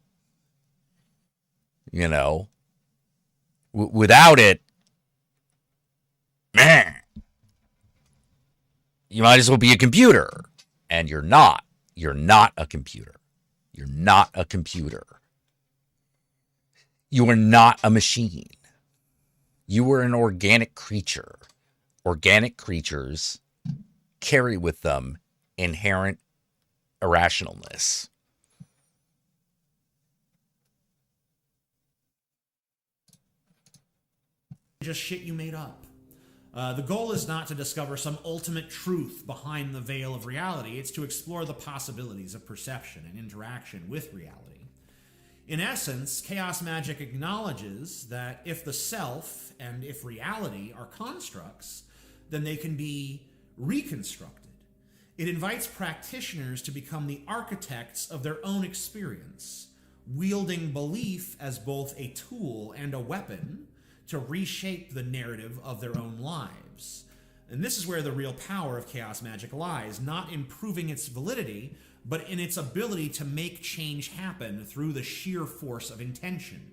you know? Without it, man, you might as well be a computer. And you're not. You're not a computer. You're not a computer. You are not a machine. You are an organic creature. Organic creatures carry with them inherent irrationalness. just shit you made up. The goal is not to discover some ultimate truth behind the veil of reality. It's to explore the possibilities of perception and interaction with reality. In essence, chaos magic acknowledges that if the self and if reality are constructs, then they can be reconstructed. It invites practitioners to become the architects of their own experience, wielding belief as both a tool and a weapon to reshape the narrative of their own lives. And this is where the real power of chaos magic lies, not in proving its validity, but in its ability to make change happen through the sheer force of intention.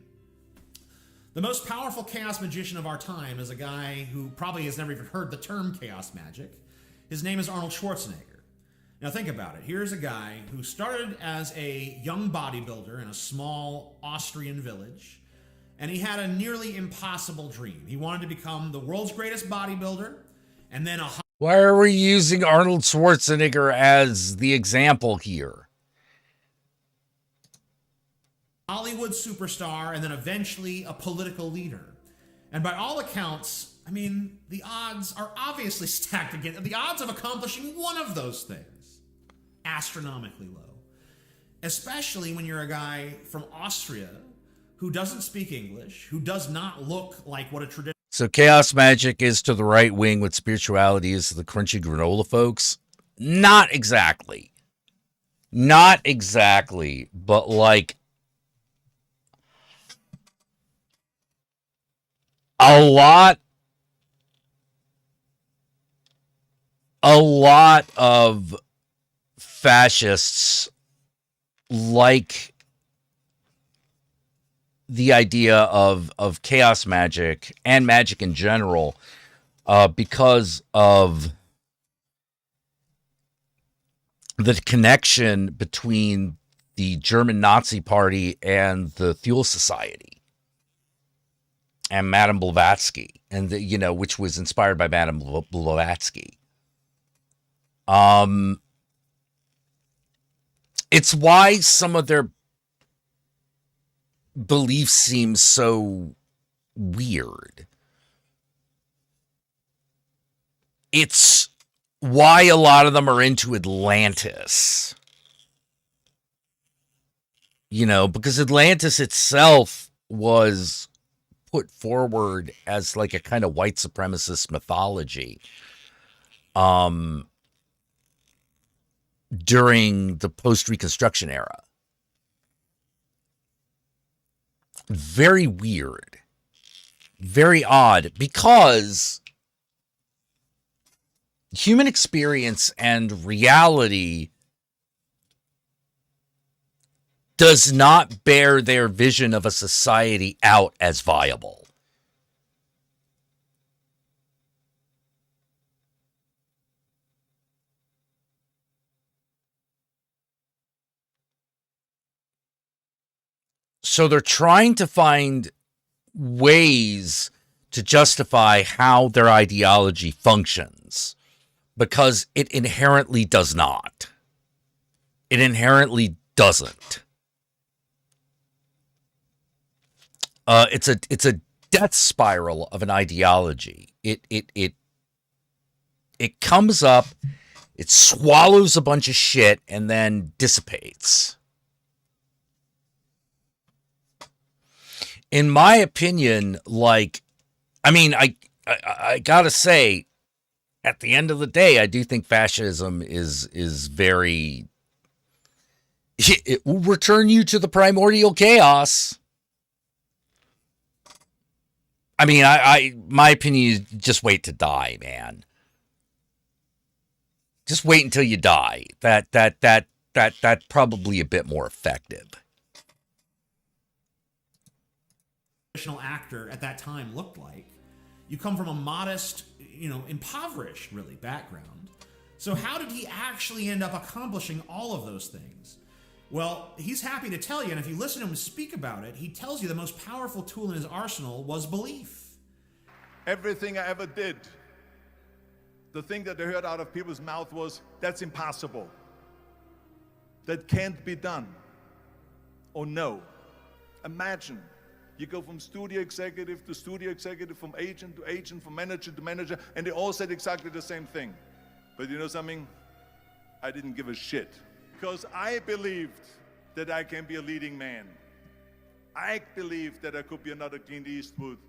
The most powerful chaos magician of our time is a guy who probably has never even heard the term chaos magic. His name is Arnold Schwarzenegger. Now think about it. Here's a guy who started as a young bodybuilder in a small Austrian village, and he had a nearly impossible dream. He wanted to become the world's greatest bodybuilder, and then Why are we using Arnold Schwarzenegger as the example here? Hollywood superstar, and then eventually a political leader. And by all accounts, I mean, the odds are obviously stacked against the odds of accomplishing one of those things. Astronomically low. Especially when you're a guy from Austria who doesn't speak English, who does not look like what a traditional... So chaos magic is to the right wing what spirituality is to the crunchy granola folks? Not exactly. Not exactly, but like a lot of fascists like the idea of chaos magic and magic in general because of the connection between the German Nazi Party and the Thule Society and Madame Blavatsky, and which was inspired by Madame Blavatsky. It's why some of their beliefs seem so weird. It's why a lot of them are into Atlantis. Because Atlantis itself was put forward as like a kind of white supremacist mythology during the post-Reconstruction era. Very weird. Very odd, because human experience and reality does not bear their vision of a society out as viable. So they're trying to find ways to justify how their ideology functions, because it inherently does not. It inherently doesn't. It's a death spiral of an ideology. It comes up, it swallows a bunch of shit, and then dissipates. In my opinion, I gotta say, at the end of the day, I do think fascism is very... It will return you to the primordial chaos. I mean, my opinion is just wait to die, man. Just wait until you die. That's probably a bit more effective. Traditional actor at that time looked like. You come from a modest, impoverished, really, background. So how did he actually end up accomplishing all of those things? Well, he's happy to tell you, and if you listen to him speak about it, he tells you the most powerful tool in his arsenal was belief. Everything I ever did, the thing that I heard out of people's mouth was, that's impossible. That can't be done. Oh no. Imagine You go from studio executive, from agent to agent, from manager to manager, and they all said exactly the same thing. But you know something? I didn't give a shit. Because I believed that I can be a leading man. I believed that I could be another Clint Eastwood,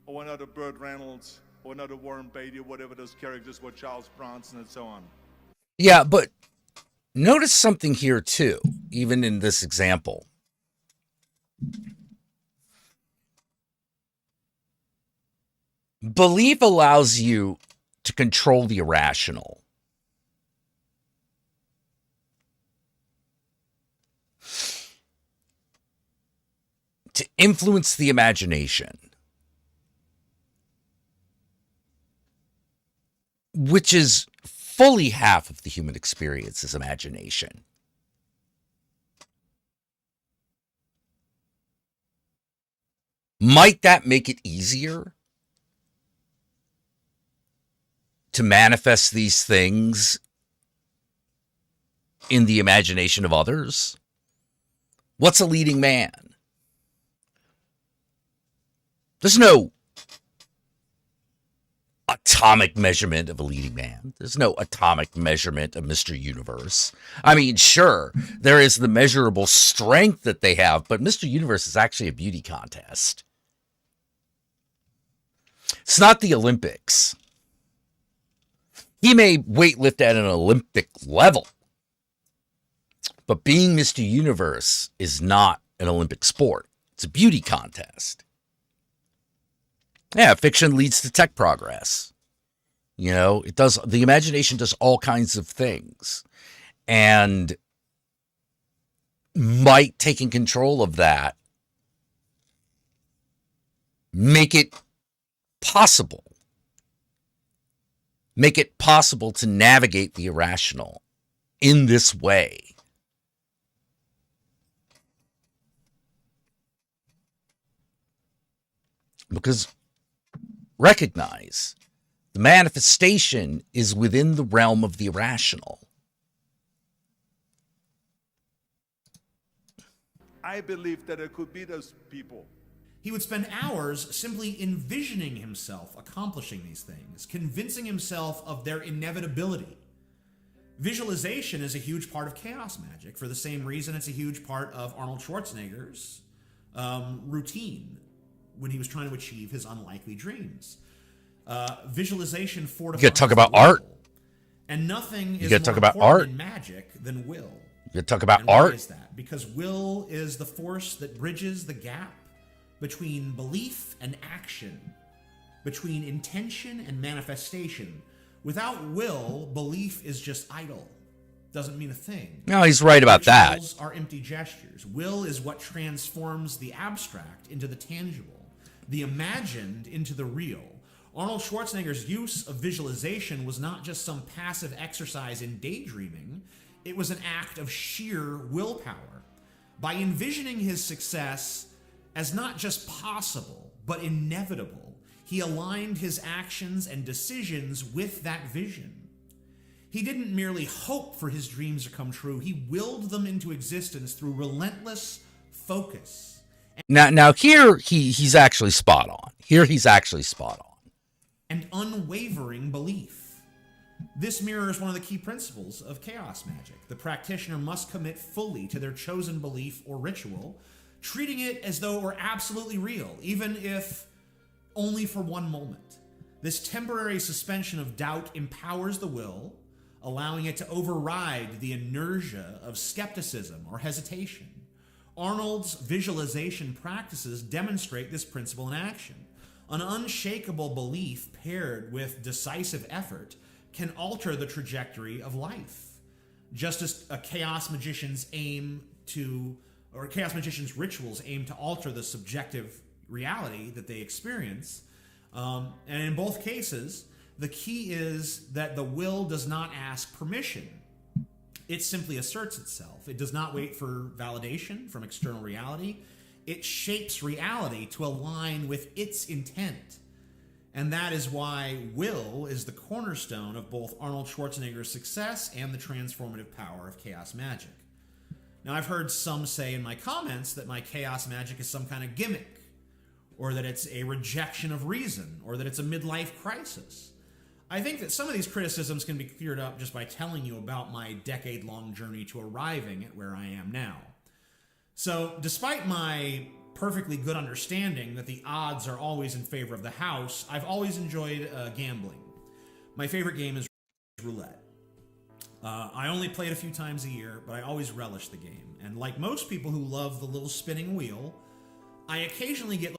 or another Burt Reynolds, or another Warren Beatty, or whatever those characters were, Charles Bronson, and so on. Yeah, but notice something here too, even in this example. Belief allows you to control the irrational. To influence the imagination. Which is fully half of the human experience is imagination. Might that make it easier to manifest these things in the imagination of others? What's a leading man? There's no atomic measurement of a leading man. There's no atomic measurement of Mr. Universe. I mean, sure, there is the measurable strength that they have, but Mr. Universe is actually a beauty contest. It's not the Olympics. He may weightlift at an Olympic level, but being Mr. Universe is not an Olympic sport. It's a beauty contest. Yeah, fiction leads to tech progress. You know, it does. The imagination does all kinds of things. And might taking control of that make it possible. Make it possible to navigate the irrational in this way. Because recognize the manifestation is within the realm of the irrational. I believed that I could be those people. He would spend hours simply envisioning himself accomplishing these things, convincing himself of their inevitability. Visualization is a huge part of chaos magic for the same reason it's a huge part of Arnold Schwarzenegger's routine when he was trying to achieve his unlikely dreams. Visualization fortifies. You got to talk about art. And nothing is you got to talk more about art in magic than will. You got to talk about and why art. is that? Because will is the force that bridges the gap between belief and action, between intention and manifestation. Without will, belief is just idle. Doesn't mean a thing. No, he's right about that. Rituals are empty gestures. Will is what transforms the abstract into the tangible, the imagined into the real. Arnold Schwarzenegger's use of visualization was not just some passive exercise in daydreaming. It was an act of sheer willpower. By envisioning his success as not just possible, but inevitable, he aligned his actions and decisions with that vision. He didn't merely hope for his dreams to come true. He willed them into existence through relentless focus. Now here he's actually spot on. Here he's actually spot on. And unwavering belief. This mirrors one of the key principles of chaos magic. The practitioner must commit fully to their chosen belief or ritual, treating it as though it were absolutely real, even if only for one moment. This temporary suspension of doubt empowers the will, allowing it to override the inertia of skepticism or hesitation. Arnold's visualization practices demonstrate this principle in action. An unshakable belief paired with decisive effort can alter the trajectory of life. Just as chaos magicians' rituals aim to alter the subjective reality that they experience. And in both cases, the key is that the will does not ask permission. It simply asserts itself. It does not wait for validation from external reality. It shapes reality to align with its intent. And that is why will is the cornerstone of both Arnold Schwarzenegger's success and the transformative power of chaos magic. Now, I've heard some say in my comments that my chaos magic is some kind of gimmick. or that it's a rejection of reason, or that it's a midlife crisis. I think that some of these criticisms can be cleared up just by telling you about my decade-long journey to arriving at where I am now. So, despite my perfectly good understanding that the odds are always in favor of the house, I've always enjoyed gambling. My favorite game is roulette. I only play it a few times a year, but I always relish the game. And like most people who love the little spinning wheel, I occasionally get...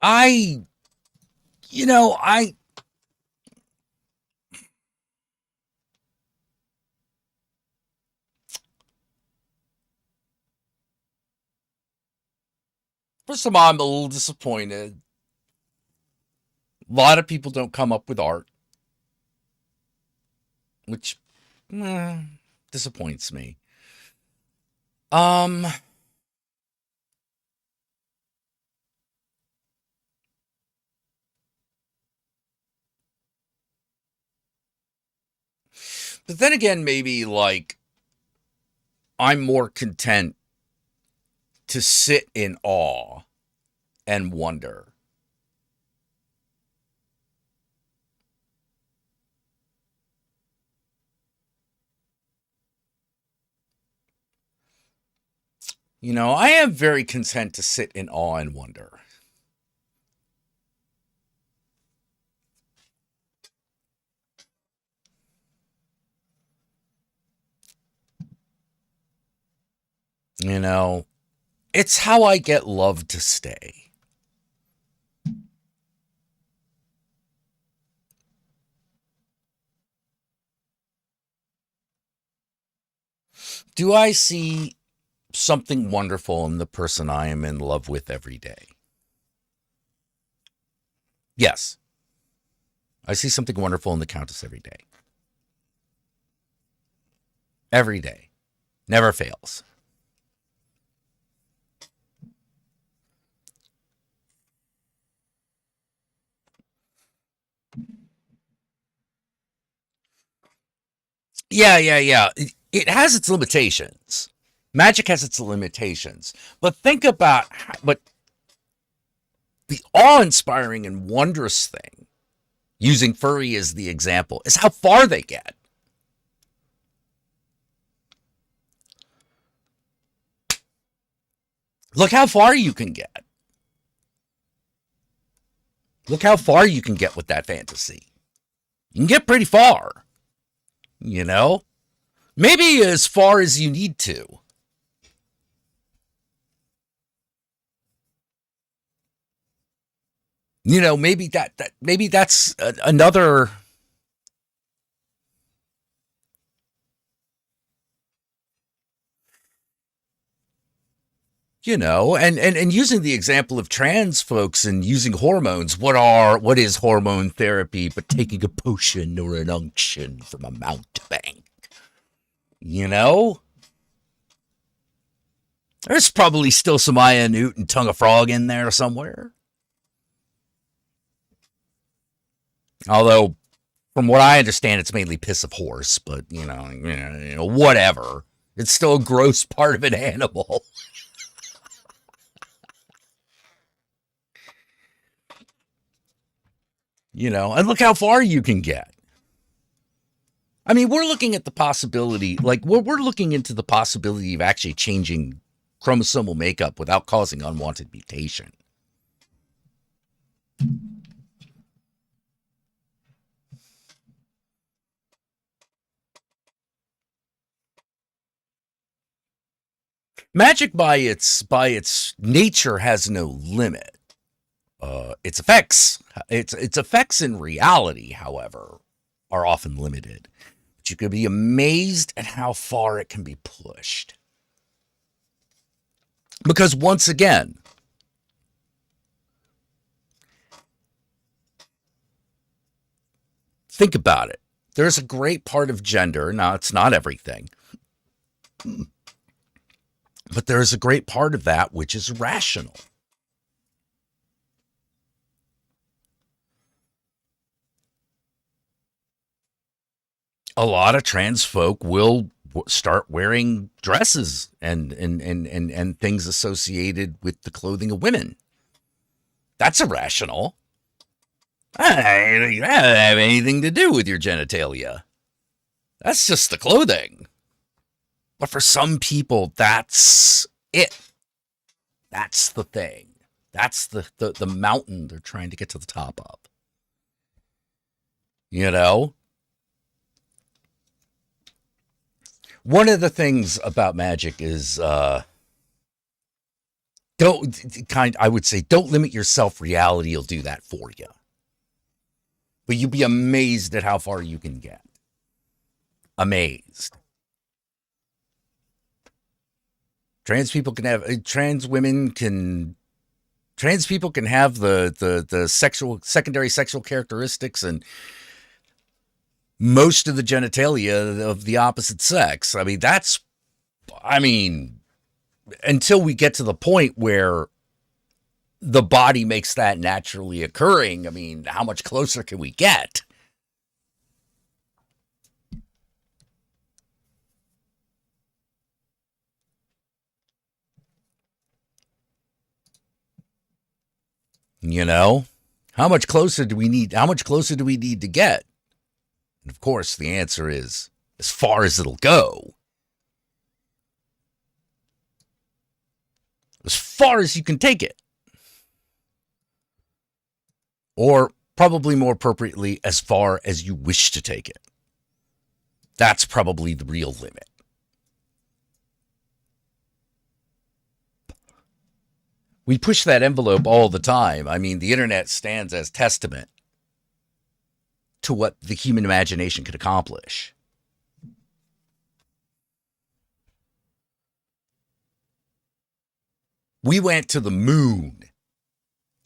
First of all, I'm a little disappointed. A lot of people don't come up with art, which disappoints me. But then again, maybe like I'm more content to sit in awe and wonder. I am very content to sit in awe and wonder. It's how I get love to stay. Do I see something wonderful in the person I am in love with every day? Yes. I see something wonderful in the Countess every day. Every day. Never fails. Yeah. It has its limitations. Magic has its limitations. But think about the awe-inspiring and wondrous thing, using furry as the example, is how far they get. Look how far you can get. Look how far you can get with that fantasy. You can get pretty far. Maybe as far as you need to. Maybe that's another. And using the example of trans folks and using hormones, what is hormone therapy but taking a potion or an unction from a mountebank? There's probably still some Aya Newt and Tongue of Frog in there somewhere. Although, from what I understand, it's mainly piss of horse, but, whatever. It's still a gross part of an animal. And look how far you can get. I mean, we're looking at the possibility, we're looking into the possibility of actually changing chromosomal makeup without causing unwanted mutation. Magic by its nature has no limit. Its effects in reality, however, are often limited. But you could be amazed at how far it can be pushed. Because once again, think about it. There's a great part of gender. Now, it's not everything. But there is a great part of that which is rational. A lot of trans folk will start wearing dresses and things associated with the clothing of women. That's irrational. I don't have anything to do with your genitalia. That's just the clothing. But for some people, that's it. That's the thing. That's the mountain they're trying to get to the top of. You know? One of the things about magic is I would say don't limit yourself. Reality will do that for you. But you'll be amazed at how far you can get. Amazed. Trans people can have the secondary sexual characteristics and most of the genitalia of the opposite sex. Until we get to the point where the body makes that naturally occurring, how much closer can we get? You know, how much closer do we need to get? And of course, the answer is as far as it'll go. As far as you can take it. Or probably more appropriately, as far as you wish to take it. That's probably the real limit. We push that envelope all the time. The internet stands as testament to what the human imagination could accomplish. We went to the moon,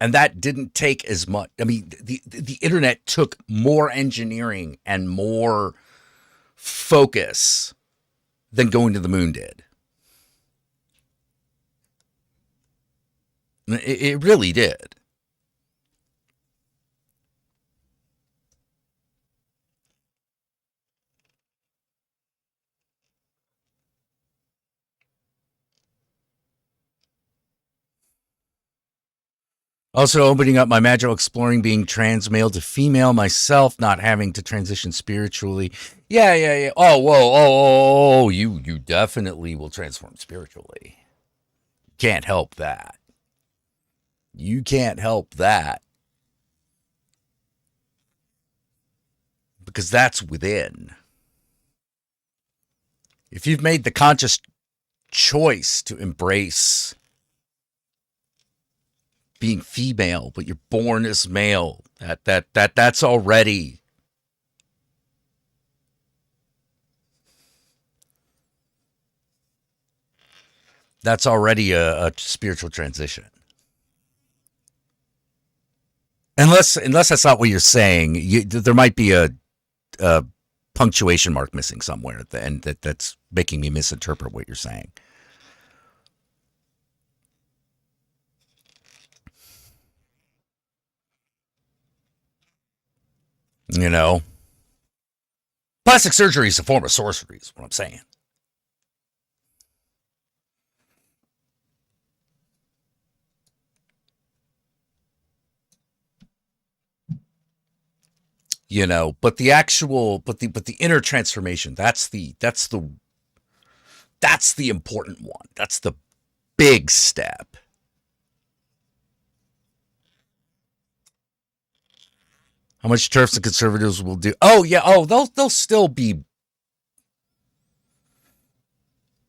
and that didn't take as much. The internet took more engineering and more focus than going to the moon did. It really did. Also opening up my magical exploring, being trans male to female myself, not having to transition spiritually. Yeah. Oh, whoa. You definitely will transform spiritually. Can't help that. You can't help that. Because that's within. If you've made the conscious choice to embrace being female, but you're born as male, that's already a spiritual transition. Unless that's not what you're saying, there might be a punctuation mark missing somewhere at the end that's making me misinterpret what you're saying. You know, plastic surgery is a form of sorcery, is what I'm saying. You know, but the inner transformation, that's the important one. That's the big step. How much TERFs and conservatives will do? Oh yeah. Oh, they'll still be.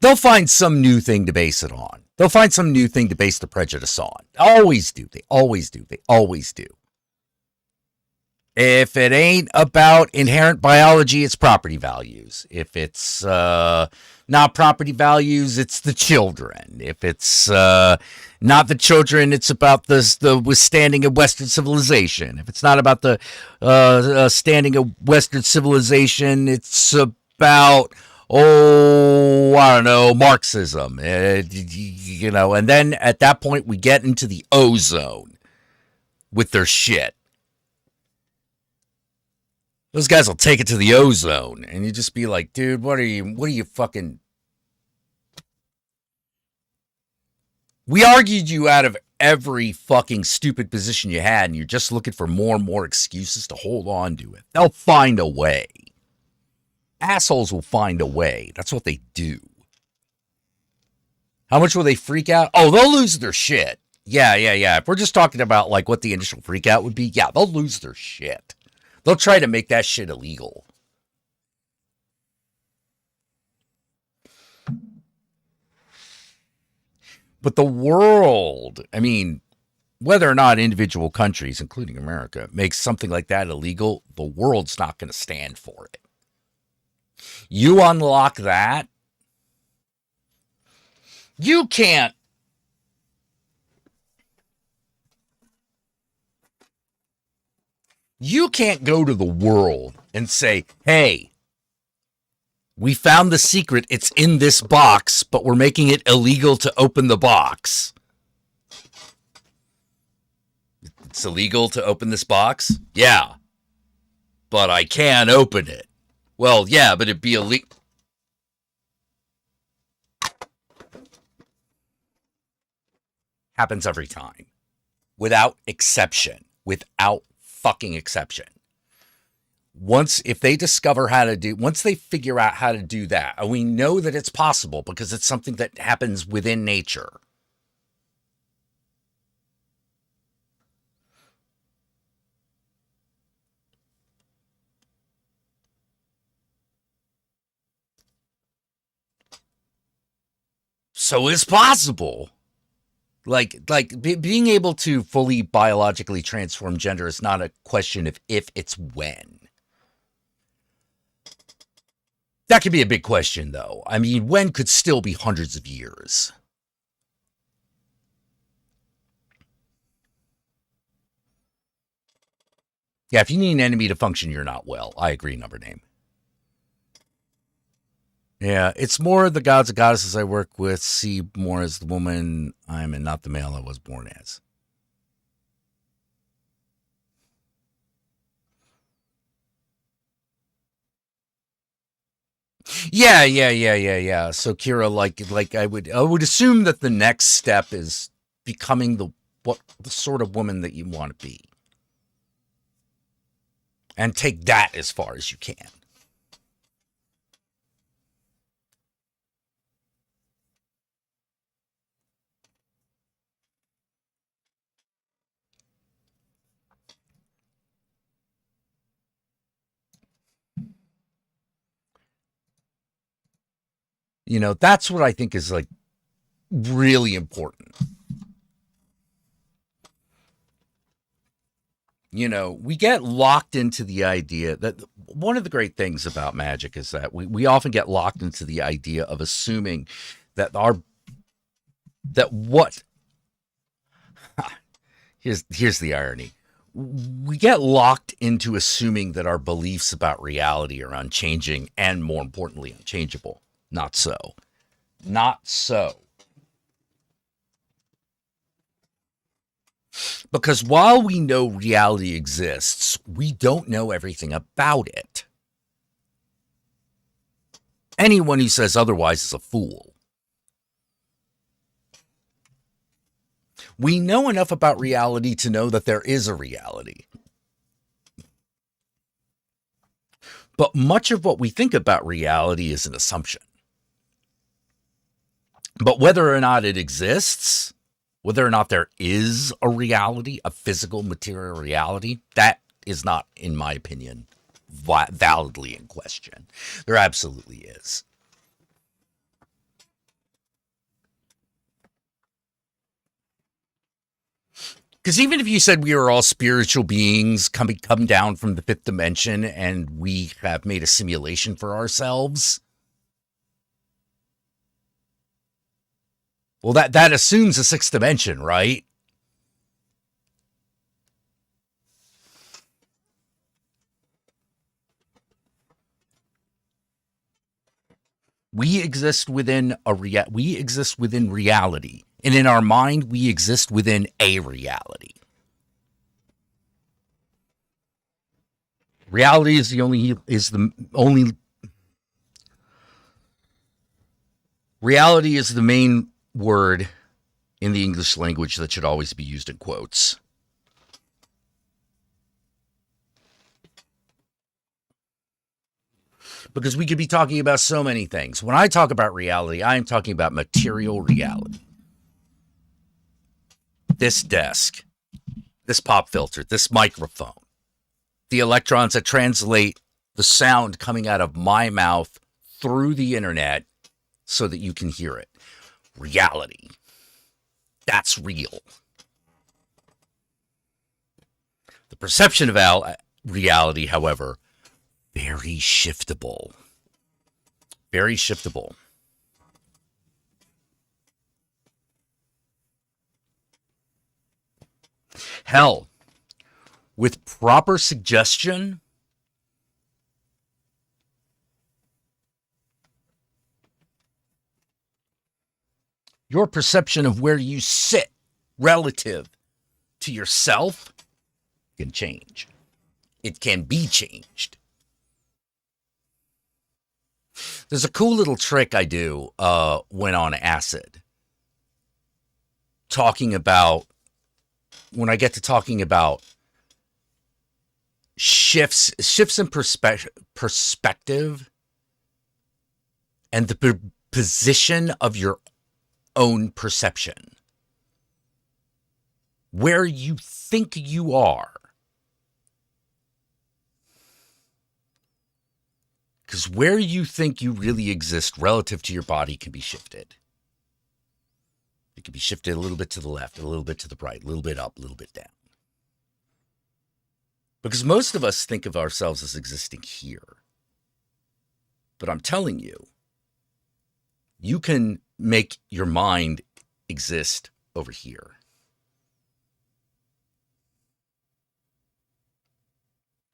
They'll find some new thing to base it on. They'll find some new thing to base the prejudice on. Always do. They always do. If it ain't about inherent biology, it's property values. If it's not property values, it's the children. If it's not the children, it's about the withstanding of Western civilization. If it's not about the standing of Western civilization, it's about, I don't know, Marxism. You know, and then at that point, we get into the ozone with their shit. Those guys will take it to the ozone, and you just be like, dude, what are you fucking... We argued you out of every fucking stupid position you had, and you're just looking for more and more excuses to hold on to it. They'll find a way. Assholes will find a way. That's what they do. How much will they freak out? Oh, they'll lose their shit. Yeah. If we're just talking about like what the initial freak out would be, yeah, they'll lose their shit. They'll try to make that shit illegal. But the world, I mean, whether or not individual countries, including America, make something like that illegal, the world's not going to stand for it. You unlock that, you can't go to the world and say, hey, we found the secret. It's in this box, but we're making it illegal to open the box. It's illegal to open this box? Yeah. But I can open it. Well, yeah, but it'd be illegal. Happens every time. Without exception. Without fucking exception. If they discover how to do, once they figure out how to do that, and we know that it's possible because it's something that happens within nature. So it's possible. Being able to fully biologically transform gender is not a question of if, it's when. That could be a big question, though. I mean, when could still be hundreds of years. Yeah, if you need an enemy to function, you're not well. I agree, number name. Yeah, it's more the gods and goddesses I work with see more as the woman I am and not the male I was born as. Yeah. So Kira, like I would assume that the next step is becoming the sort of woman that you want to be. And take that as far as you can. You know, that's what I think is like really important. You know, we get locked into the idea that one of the great things about magic is that we often get locked into the idea of assuming that here's the irony. We get locked into assuming that our beliefs about reality are unchanging and, more importantly, unchangeable. Not so. Not so. Because while we know reality exists, we don't know everything about it. Anyone who says otherwise is a fool. We know enough about reality to know that there is a reality. But much of what we think about reality is an assumption. But whether or not it exists, whether or not there is a reality, a physical material reality, that is not, in my opinion, validly in question. There absolutely is. Because even if you said we are all spiritual beings come down from the fifth dimension and we have made a simulation for ourselves, well, that assumes a sixth dimension, right? We exist within reality, and in our mind, we exist within a reality. Reality is the only. Reality is the main word in the English language that should always be used in quotes. Because we could be talking about so many things. When I talk about reality, I am talking about material reality. This desk, this pop filter, this microphone, the electrons that translate the sound coming out of my mouth through the internet so that you can hear it. Reality. That's real. The perception of reality, however, very shiftable. Very shiftable. Hell, with proper suggestion, your perception of where you sit relative to yourself can change. It can be changed. There's a cool little trick I do when on acid. When I get to talking about shifts in perspective and the position of your own perception. Where you think you are. Because where you think you really exist relative to your body can be shifted. It can be shifted a little bit to the left, a little bit to the right, a little bit up, a little bit down. Because most of us think of ourselves as existing here. But I'm telling you, you can make your mind exist over here.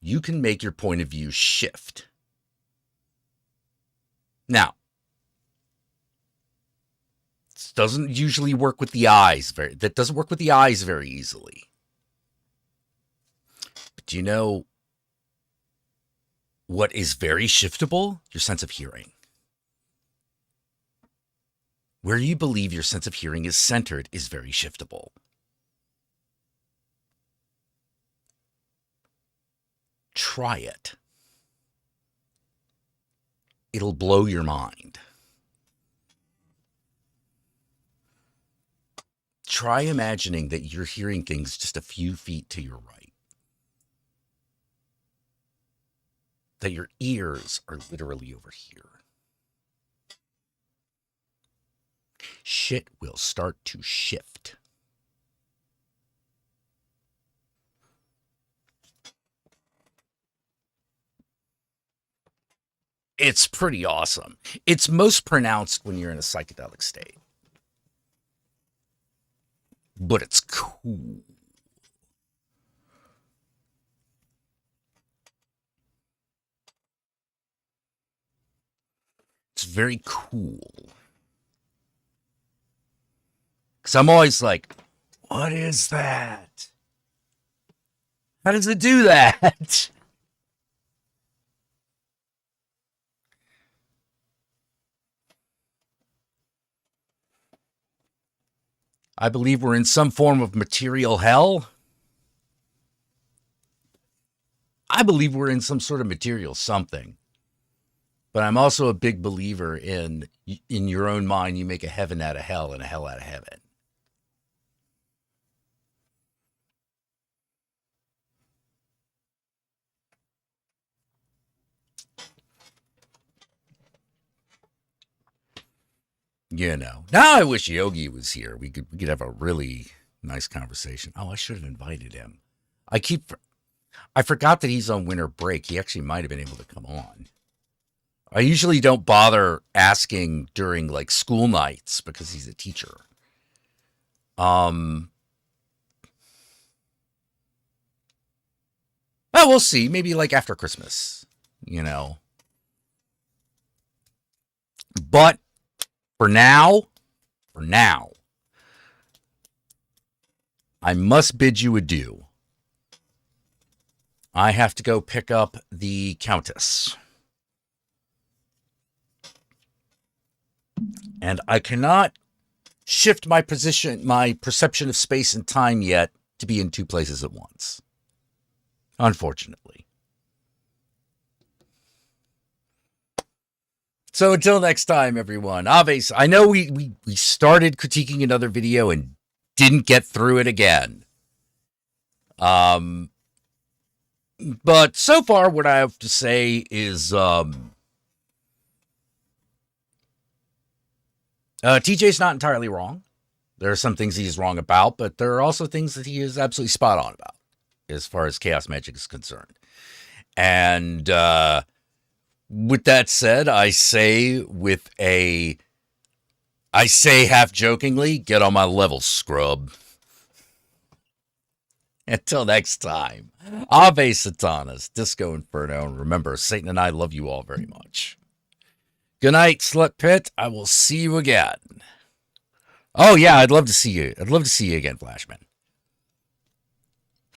You can make your point of view shift. Now, this doesn't usually work with the eyes. That doesn't work with the eyes very easily. But do you know what is very shiftable? Your sense of hearing. Where you believe your sense of hearing is centered is very shiftable. Try it. It'll blow your mind. Try imagining that you're hearing things just a few feet to your right. That your ears are literally over here. Shit will start to shift. It's pretty awesome. It's most pronounced when you're in a psychedelic state. But it's cool. It's very cool. Because I'm always like, what is that? How does it do that? I believe we're in some form of material hell. I believe we're in some sort of material something. But I'm also a big believer in your own mind, you make a heaven out of hell and a hell out of heaven. You know. Now I wish Yogi was here. We could have a really nice conversation. Oh, I should have invited him. I forgot that he's on winter break. He actually might have been able to come on. I usually don't bother asking during like school nights because he's a teacher. Well, we'll see. Maybe like after Christmas, you know. But for now, I must bid you adieu. I have to go pick up the Countess. And I cannot shift my perception of space and time yet to be in two places at once. Unfortunately. So until next time, everyone. Aves, I know we started critiquing another video and didn't get through it again. But so far, what I have to say is, TJ's not entirely wrong. There are some things he's wrong about, but there are also things that he is absolutely spot on about as far as chaos magic is concerned. And with that said, I say half jokingly, get on my level, scrub. Until next time, Ave Satanas, Disco Inferno, and remember, Satan and I love you all very much. Good night, Slut Pit. I will see you again. Oh yeah, I'd love to see you. I'd love to see you again, Flashman.